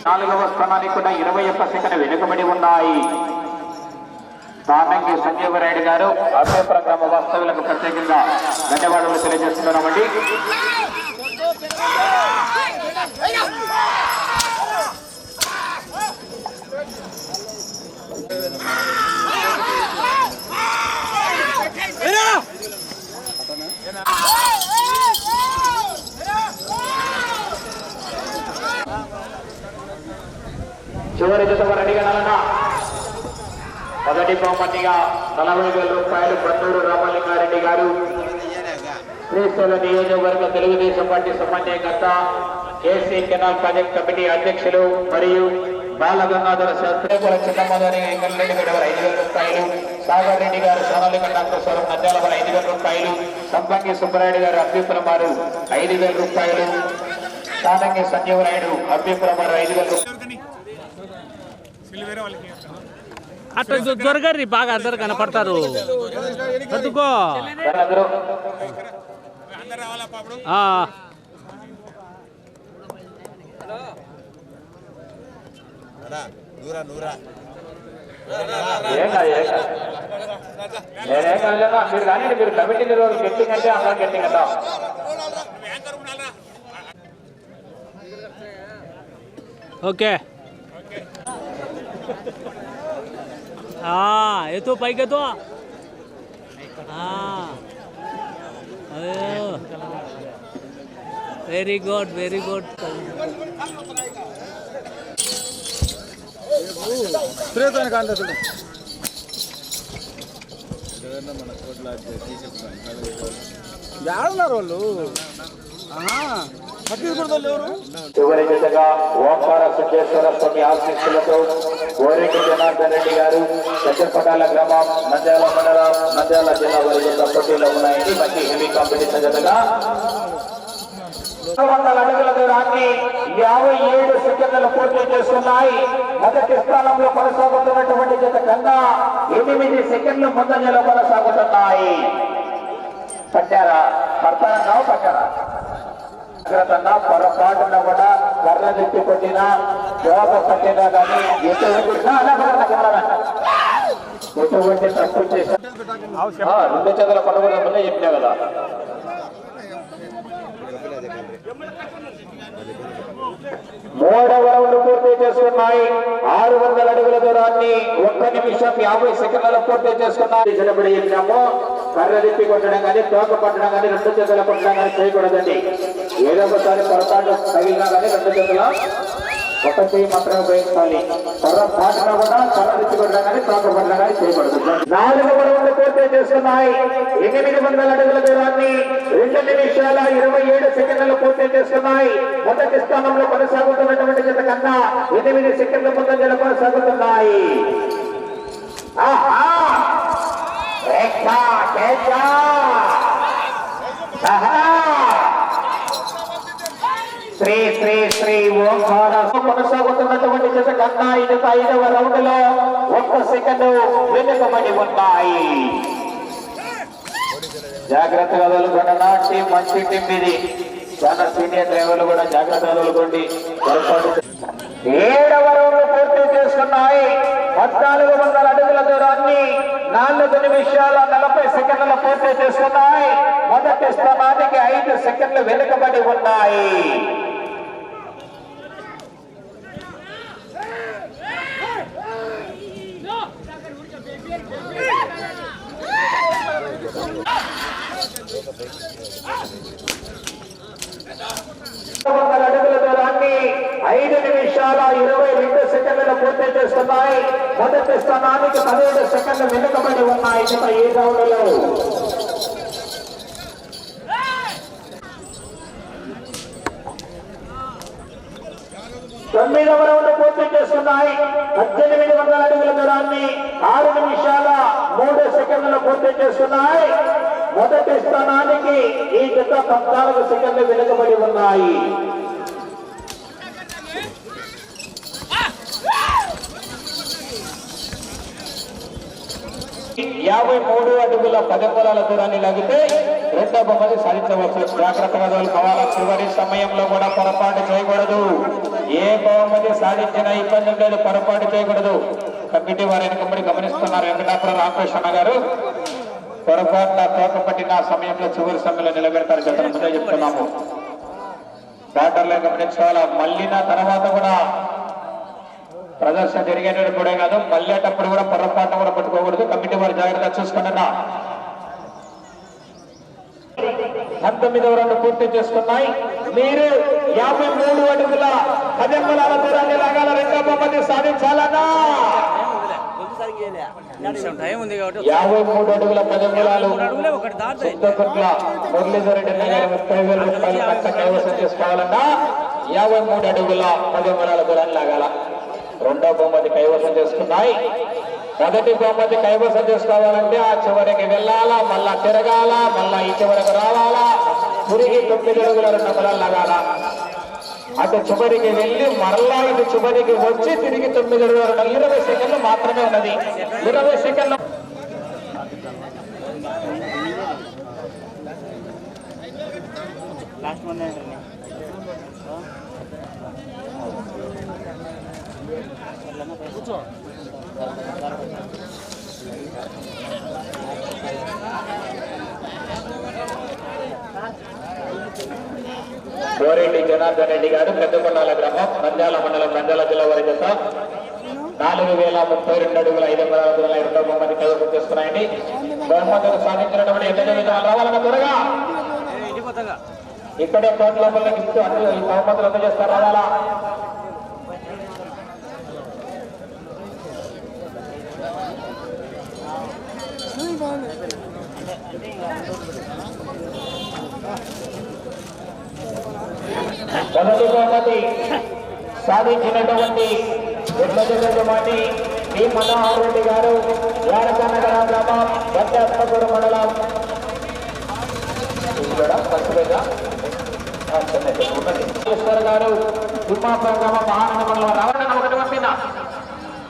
నాలుగవ స్థానానికి కూడా 21 సెకండ్ వెనుకబడి ఉన్నాయి. సానంగి సంజీవరాయుడు గారు అభ్యపురం గ్రామ వాస్తవులకు ప్రత్యేకంగా ధన్యవాదాలు తెలియజేస్తున్నామండి. చివరి జత రెడీగా నలన మొదటి బహుమతిగా 40,000 రూపాయలు పన్నూరు రామలింగారెడ్డి గారు శ్రీశైల నియోజకవర్గ తెలుగుదేశం పార్టీ సమన్వయకర్త, కేసీ కెనాల్ ప్రాజెక్ట్ కమిటీ అధ్యక్షులు మరియు బాలగంగాధర శాస్త్రి చిన్నమ్మగారి వెంకటరెడ్డి గారు 5,000 రూపాయలు, సాగర్ రెడ్డి గారు సోనాలిక డాక్టర్ స్వరం నంద్యాల వారు 5,000 రూపాయలు, సంపంగి సుబ్బరాయుడు గారు అభ్యపురం వారు 5,000 రూపాయలు, సానంగి సంజీవరాయుడు అభ్యపురం వారు 5,000 రూపాయలు. అట్లా దొరకర్రి బాగా అందరు కనపడతారు. చదువుకో మీరు కానీ మీరు కమిటీ నిర్వహణ గెట్టింగ్ అంటే అందరూ గెట్టింగ్ అంట. ఓకే ये तो पाई तो वेरी गुड वेरी गुड. వాళ్ళు చివరి జతగా ఓంకార సిద్ధేశ్వర స్వామి ఆశీస్సులతో గోరెడ్డి జనార్దన్ రెడ్డి గారు చచ్చపటాల గ్రామం నంద్యాల మండలం నంద్యాల జిల్లా వారి పోటీలో ఉన్నాయండి. మంచి హెవీ కాంపిటీషన్ జతగా 200 అడుగుల దూరాన్ని 57 సెకండ్లు పూర్తి చేస్తున్నాయి. మొదటి స్థానంలో కొనసాగుతున్నటువంటి జత కన్నా 8 సెకండ్లు ముందంజలో కొనసాగుతున్నాయి. పట్టారా పడతారన్నావు పట్టారా పొరపాటున కూడా కర్ర తిప్పి కొట్టినా జవాబు పట్టినా కానీ ఎటువంటి తప్పు చేసా 2 చేతుల పడగొడమనే చెప్పినా కదా. మూడవ రౌండ్ పూర్తి చేసుకున్నాయి. 600 అడుగుల దూరాన్ని 1 నిమిషం 50 సెకండ్లలో పూర్తి చేసుకున్నాయి. నిలబడి చెప్పినాము కర్ర తిప్పి కొట్టడం కానీ తోక పట్టడం కానీ 2 చేతుల కొట్టడం కానీ చేయకూడదండి. ఏదో ఒకసారి పొరపాటు తగిలినా కానీ 2 చేతుల ఒక చేయి మాత్రమే ఉపయోగించాలి. కర్ర పాటినా కూడా కర్ర తిప్పి కొట్టడం కానీ తోక పట్టడం కానీ చేయకూడదు. 4వ రౌండ్ పూర్తి చేసుకున్నాయి. 800 అడుగుల దూరాన్ని 2 నిమిషాల 27 సెకండ్లు పూర్తి చేసుకున్నాయి. మొదటి స్థానంలో కొనసాగుతున్నటువంటి జత కన్నా 8 సెకండ్ల ముందంజలో కొనసాగుతున్నాయి. శ్రీ శ్రీ శ్రీ ఓంకార కొనసాగుతున్నటువంటి జత కన్నా 5వ రౌండ్ లో 1 సెకండ్ వెనుకబడి ఉన్నాయి. జాగ్రత్తగా వదులుకున్న టీం మంచి టీం ఇది. చాలా సీనియర్ డ్రైవర్లు కూడా జాగ్రత్తగా వదులుకోండి. 7వ రౌండ్ పూర్తి చేసుకున్నాయి. 1400 అడుగుల దూరాన్ని 4 నిమిషాల 40 సెకండ్ల పూర్తి చేసుకున్నాయి. మొదటి స్థానానికి 5 సెకండ్లు వెనుకబడి ఉన్నాయి. నిమిషాల 22 సెకండ్లు పూర్తి చేస్తున్నాయి. మొదటి స్థానానికి 17 సెకండ్లు వెనుకబడి ఉన్నాయి గత 7 రౌండ్లలో. తొమ్మిదవ రౌండ్ పూర్తి చేస్తున్నాయి. 1800 అడుగుల దూరాన్ని 6 నిమిషాల 3 సెకండ్లు పూర్తి చేస్తున్నాయి. మొదటి స్థానానికి ఈ జత 14 సెకండ్లు వెనుకబడి ఉన్నాయి. 53 అడుగుల 10 అంగుళాల దూరాన్ని లాగితే రెండవ బహుమతి సాధించవచ్చు. జాగ్రత్తగా కావాలా. చివరి సమయంలో కూడా పొరపాటు చేయకూడదు. ఏ బహుమతి సాధించినా ఇబ్బంది లేదు, పొరపాటు చేయకూడదు. కమిటీ వారు వెనుకబడి గమనిస్తున్నారు. వెంకటాపురం రామకృష్ణ గారు పొరపాటున తోక పట్టిన సమయంలో చివరి సమయంలో నిలబెడతారు. జతను ముందే చెప్తున్నాము. బ్యాటర్లే గమనించాలా. మళ్ళీన తర్వాత కూడా ప్రదర్శన జరిగేటప్పుడు కూడా కాదు, మళ్ళేటప్పుడు కూడా పొరపాటున కూడా పట్టుకోకూడదు. కమిటీ వారు జాగ్రత్తగా చూసుకున్నా. 19వ రౌండ్ పూర్తి చేసుకున్నాయి. మీరు 53 అడుగుల 10 అంగుళాల దూరాన్ని లాగాల. రెండో బహుమతి సాధించాలన్నా 53 అడుగుల 10 అంగుళాలు చింతకుంట్ల మురళీధర్ రెడ్డి గారు 30,000 రూపాయలు కట్ట కైవసం చేసుకోవాలన్నా 53 అడుగుల 10 అంగుళాల దూరాన్ని లాగాల. రెండో బహుమతి కైవసం చేసుకున్నాయి. మొదటి బహుమతి కైవసం చేసుకోవాలంటే ఆ చివరికి వెళ్ళాలా, మళ్ళా తిరగాల, మళ్ళా ఈ చివరికి రావాలా, తిరిగి 9 అడుగుల 2 అంగుళాలు లాగాల. అటు చివరికి వెళ్ళి మరలా ఇటు చివరికి వచ్చి తిరిగి 9 అడుగుల 20 సెకండ్లు మాత్రమే ఉన్నది. 20 సెకండ్లు గోరెడ్డి జనార్దన్ రెడ్డి గారు పెద్దకొండాల గ్రామం, నంద్యాల మండలం, నంద్యాల జిల్లా వారి జత 4032 అడుగుల 5 అంగుళాల దూరంలో రెండో బహుమతి కైవసం చేసుకున్నాయండి. బహుమతులు సాధించినటువంటి ఎన్నో విధాలు రావాలన్న త్వరగా ఇక్కడే కోట్ల లోపల గిఫ్ట్ అన్ని బహుమతులు అందజేస్తారు. రావాలా. మొదటి బహుమతి సాధించినటువంటి యజమాని డి మనోహర్ రెడ్డి గారు, యారకనగర గ్రామం, గడ్డాత్మకూరు మండలం, ఈశ్వర్ గారు, తిమ్మాపురం గ్రామం, మహానగర మండలం. రావడం ఒకటి పంపిన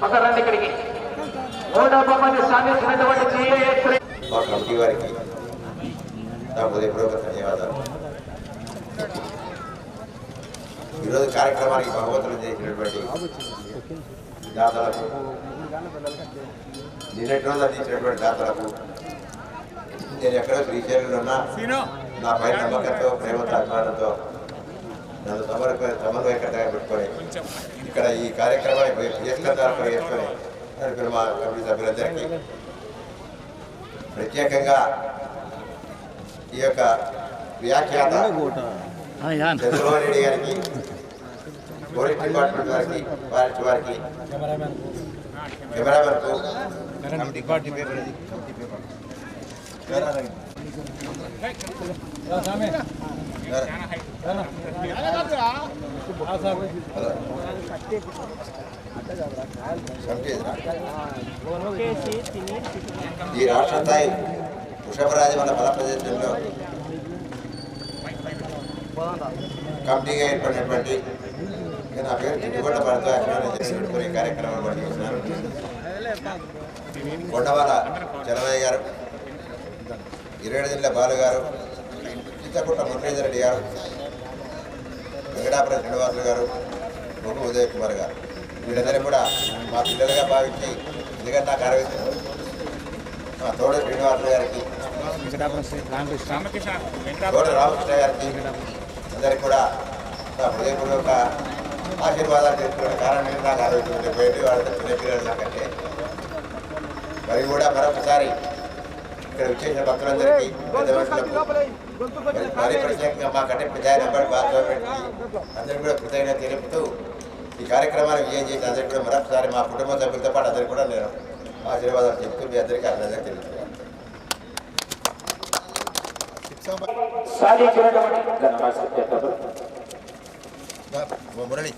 ఒక రండి ఇక్కడికి. మూడో బహుమతి సాధించినటువంటి మా కమిటీ వారికి నా హృదయపూర్వక ధన్యవాదాలు. ఈరోజు కార్యక్రమానికి భగవంతులు చేసినటువంటి దాతలకు, నిన్నటి రోజు అందించినటువంటి దాతలకు, నేను ఎక్కడో శ్రీశైలంలో ఉన్నా నా పైన నమ్మకంతో, ప్రేమతో, అభిమానంతో నన్ను సమన్వయకర్తగా పెట్టుకొని ఇక్కడ ఈ కార్యక్రమాన్ని చేసుకొని నడిపిన మా కమిటీ సభ్యులందరికీ ప్రత్యేకంగా ఈ యొక్క వ్యాఖ్యాత చంద్రబాబు రెడ్డి గారికి, పోలీస్ డిపార్ట్మెంట్ వారికి, వారికి కెమెరామెన్కు, ఈ రాష్ట్ర స్థాయి వృషభరాజమల బల ప్రదేశంలో కమిటీగా ఏర్పడినటువంటి నా పేరు చిట్టుగొండ భరద్వాజ కార్యక్రమాలు పట్టిస్తున్నాను. కొండవాల చలమయ్య గారు, ఇరవై జిల్లా బాలు గారు, చింతకుంట మురళీధర్ రెడ్డి గారు, వెంకటాపురం శ్రీనివాసులు గారు, బొగ్గు ఉదయ్ కుమార్ గారు, వీళ్ళందరూ కూడా మా పిల్లలుగా భావించి ఎందుకంటే నాకు 60 మా తోడ శ్రీనివాసులు గారికి, తోడ రామకృష్ణ గారికి అందరికీ కూడా నా హృదయపూర్వక ఆశీర్వాదాలు చేసుకునే కారణం నాకు 60 వాళ్ళతో చిన్నపిల్లలు నాకంటే. మరి కూడా మరొకసారి ఇక్కడ వచ్చేసిన భక్తులందరికీ, పెద్ద మనుషులకు, మరి ప్రత్యేకంగా మాకంటే పెద్ద నెంబర్ భాగస్వామ్యానికి అందరికీ కూడా కృతజ్ఞత తెలుపుతూ ఈ కార్యక్రమాన్ని విజయం చేసిన అందరికీ కూడా మరొకసారి మా కుటుంబ సభ్యులతో పాటు అందరికీ కూడా నేను ఆశీర్వాదాలు చెప్తూ మీ అందరికీ అభినందనలు తెలియజేస్తాను. మురళి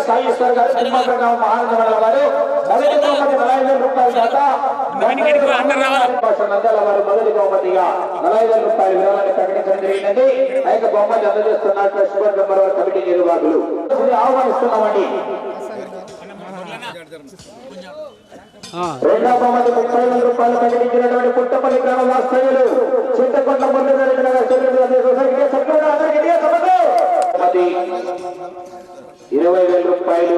సాయేశ్వర్ గారు తిరుమల మహానందమల వారు మొదటి బహుమతి 40,000 రూపాయల దాకా నంద్యాల వారు మొదటి బహుమతిగా 40,000 రూపాయల విరాళాన్ని ప్రకటించడం జరిగిందండి. ఆ యొక్క బహుమతి అందజేస్తున్న ట్రస్ట్ బోర్డు మెంబర్ వారు కమిటీ నిర్వాహకులు ఆహ్వానిస్తున్నామండి. రెండవ బహుమతి 30,000 రూపాయలు ప్రకటించినటువంటి పుట్టపల్లి గ్రామ వాస్తవ్యులు చింతకొండ మురళీధర్ నగర్ 20,000 రూపాయలు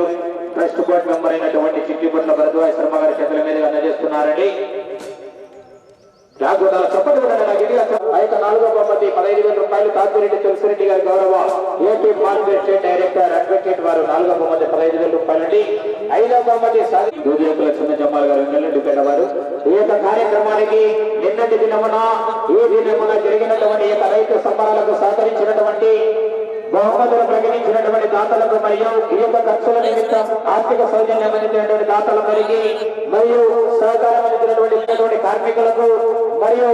ట్రస్ట్ బోర్డు మెంబర్ అయినటువంటి చిట్టిపట్ల భరద్వాజ శర్మ గారి చేతుల మీదుగా అందజేస్తున్నారండి. ఆ యొక్క నాలుగో బహుమతి 15,000 రూపాయలు కాకిరెడ్డి తులసిరెడ్డి గారి గౌరవ AP market state director advocate వారు నాలుగో బహుమతి 15,000 రూపాయలండి. ఐదవ బహుమతి దూదియకుల చిన్న జమ్మాల్ గారు వెంగళరెడ్డిపేట వారు ఈ యొక్క కార్యక్రమానికి నిన్నటి దినమున ఈ దినమున జరిగినటువంటి ఈ యొక్క రైతు సంబరాలకు సహకరించినటువంటి బహుమతులు ప్రకటించినటువంటి దాతలకు మరియు ఈ యొక్క ఖర్చుల నిమిత్తం ఆర్థిక సౌజన్యం అందించినటువంటి దాతలందరికీ మరియు సహకారం అందించినటువంటి కార్మికులకు మరియు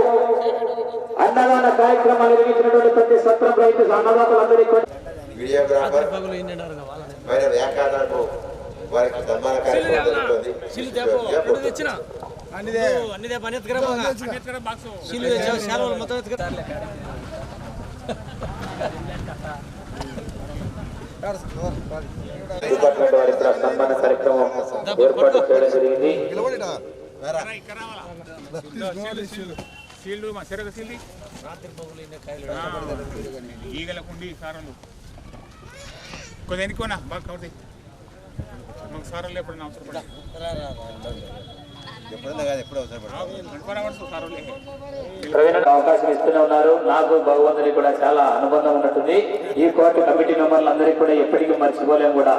అన్నదాన కార్యక్రమాలు నిర్వహించినటువంటి ప్రతి సత్రం రైతు అన్నదాతలందరికీ వీడియోగ్రాఫర్ మరి వ్యాఖ్యాతలకు వారికి సన్మాన కార్యక్రమం జరుగుతుంది. సన్మాన కార్యక్రమం ఏర్పాటు చేయడం జరిగింది. ఈగలకుండి సారాలు కొద్ది ఎన్నుకోనా బాగా కవర్ మాకు సారాలు ఎప్పుడైనా అవసరపడా అవకాశం ఇస్తూనే ఉన్నారు. నాకు భగవంతుడికి కూడా చాలా అనుబంధం ఉన్నట్టుంది. ఈ కోర్టు కమిటీ మెంబర్లు అందరికీ కూడా ఎప్పటికీ మర్చిపోలేము కూడా.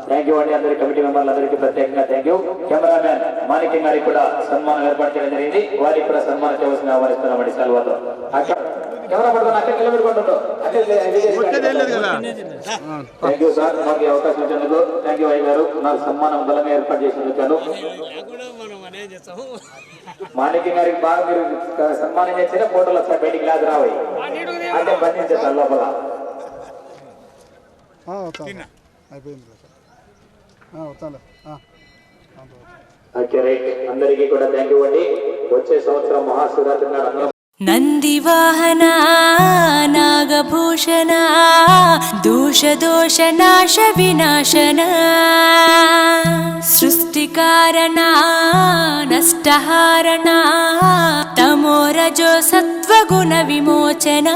థ్యాంక్ యూ అండి అందరి కమిటీ మెంబర్లు అందరికీ ప్రత్యేకంగా థ్యాంక్ యూ. కెమెరామ్యాన్ మాణిక్యం గారికి కూడా సన్మానం ఏర్పాటు చేయడం జరిగింది. వారికి కూడా సన్మానం చేయవలసిన ఆహ్వానిస్తున్నామండి సెలవుతో. కెమెరా పడుతున్నా అక్కడ నిలబెట్టుకుంటుండ్రు. థ్యాంక్ యూ సార్, మాకు అవకాశం ఇచ్చినందుకు థ్యాంక్ యూ అయ్య గారు. నాకు సన్మానం బలంగా ఏర్పాటు చేసినందుకు మాణిక్యం గారికి బాగా మీరు సన్మానం చేసిన ఫోటోలు వస్తాయి బయటికి లేదు రావాయి అంటే బంధించేస్తారు లోపల. ఓకే రైట్, అందరికీ కూడా థ్యాంక్ యూ అండి. వచ్చే సంవత్సరం మహాశివరాత్రి నాడు నందివాహన నాగభూషణ దోష నాశ వినాశన సృష్టికారణ నష్టహారణ తమోరజో సత్వగుణ విమోచన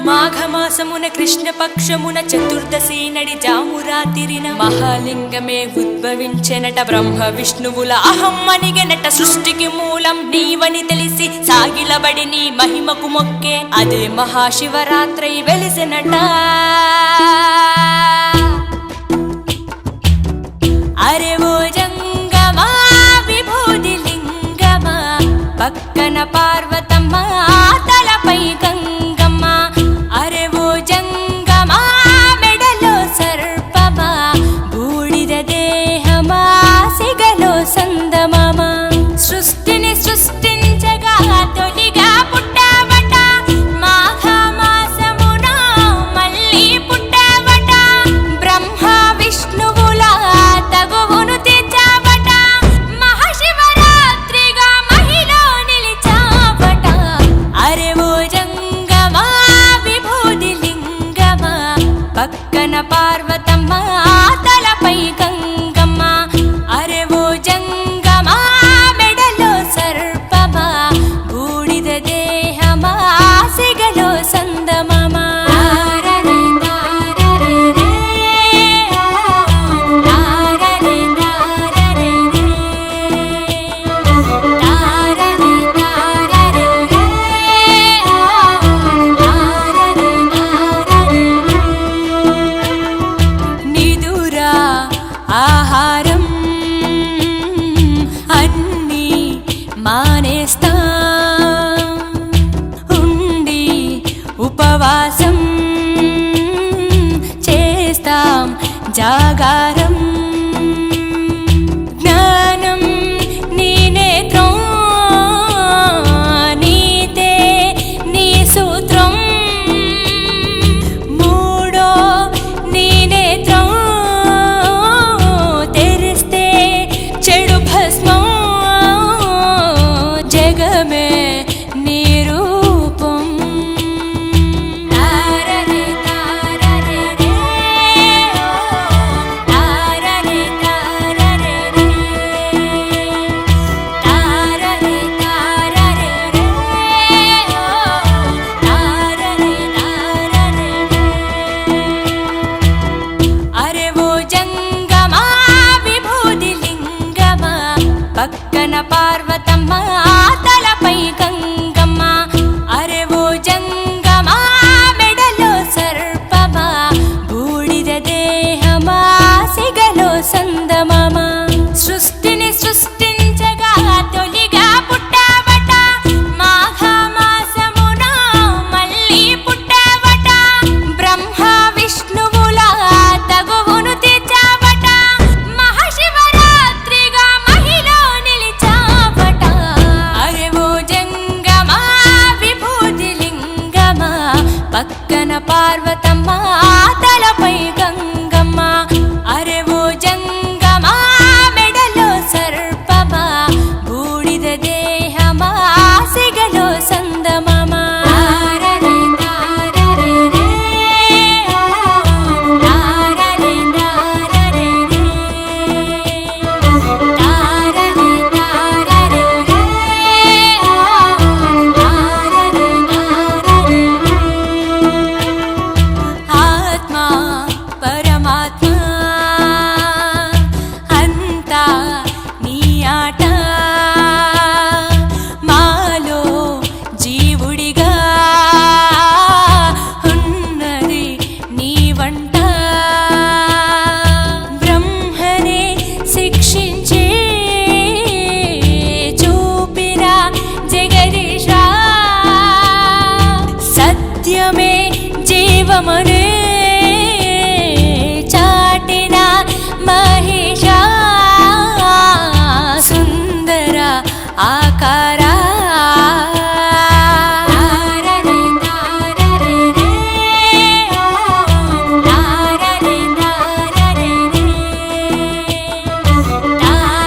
మాఘమాసమున కృష్ణపక్షమున చతుర్దశి నడి జామురాతిరిన మహాలింగమే ఉద్భవించెనట. బ్రహ్మ విష్ణువుల అహం అనిగెనట. సృష్టికి మూలం నీవని తెలిసి సాగిలబడి నీ మహిమకు మొక్కే అదే మహాశివరాత్రి వెలిసెనట. అరే ఓ జంగమా విభూది లింగమా పక్కన పార్వతమ్మ తలపై గంగమ్మ. అరే ఓ జంగమా మెడలో సర్పమా బూడిద దేహమా సిగలో సందమమా. సృష్టిని సృష్టించగా తొలిగా పుట్టావట. మాఘమాసమున మళ్ళీ పుట్టావట. బ్రహ్మ విష్ణువుల తగువును తెచ్చావట. మహాశివరాత్రిగా మహిలో నిలిచావట. పక్కన పార్వతమ్మ తలపై గంగమ్మ అరెవో జంగమా మెడలో సర్పమా బూడిద దేహమా సిగలో సందమామా సృష్టిని సృష్టించగా తొలిగా పుట్టావట మాఘమాసమున మళ్ళీ పుట్టావట బ్రహ్మ విష్ణువుల తగువును తీర్చావట మహాశివరాత్రిగా మహిలో నిలిచావట అరెవో జంగమా విభూతి లింగమా పక్కన పార్వతమ్మ తలపై గంగమ్మ అరెవో జంగమా మెడలో సర్పమా బూడిద దేహమా సిగలో సందమామా తారరే తారరే రే తారరే తారరే రే తారరే తారరే రే తారరే తారరే ఆత్మ పరమాత్మ అంతా నీ ఆట మాలో జీవుడిగా ఉన్నది నీ వంట బ్రహ్మనే శిక్షించే చూపిన జగదీశ సత్యమే జీవమనే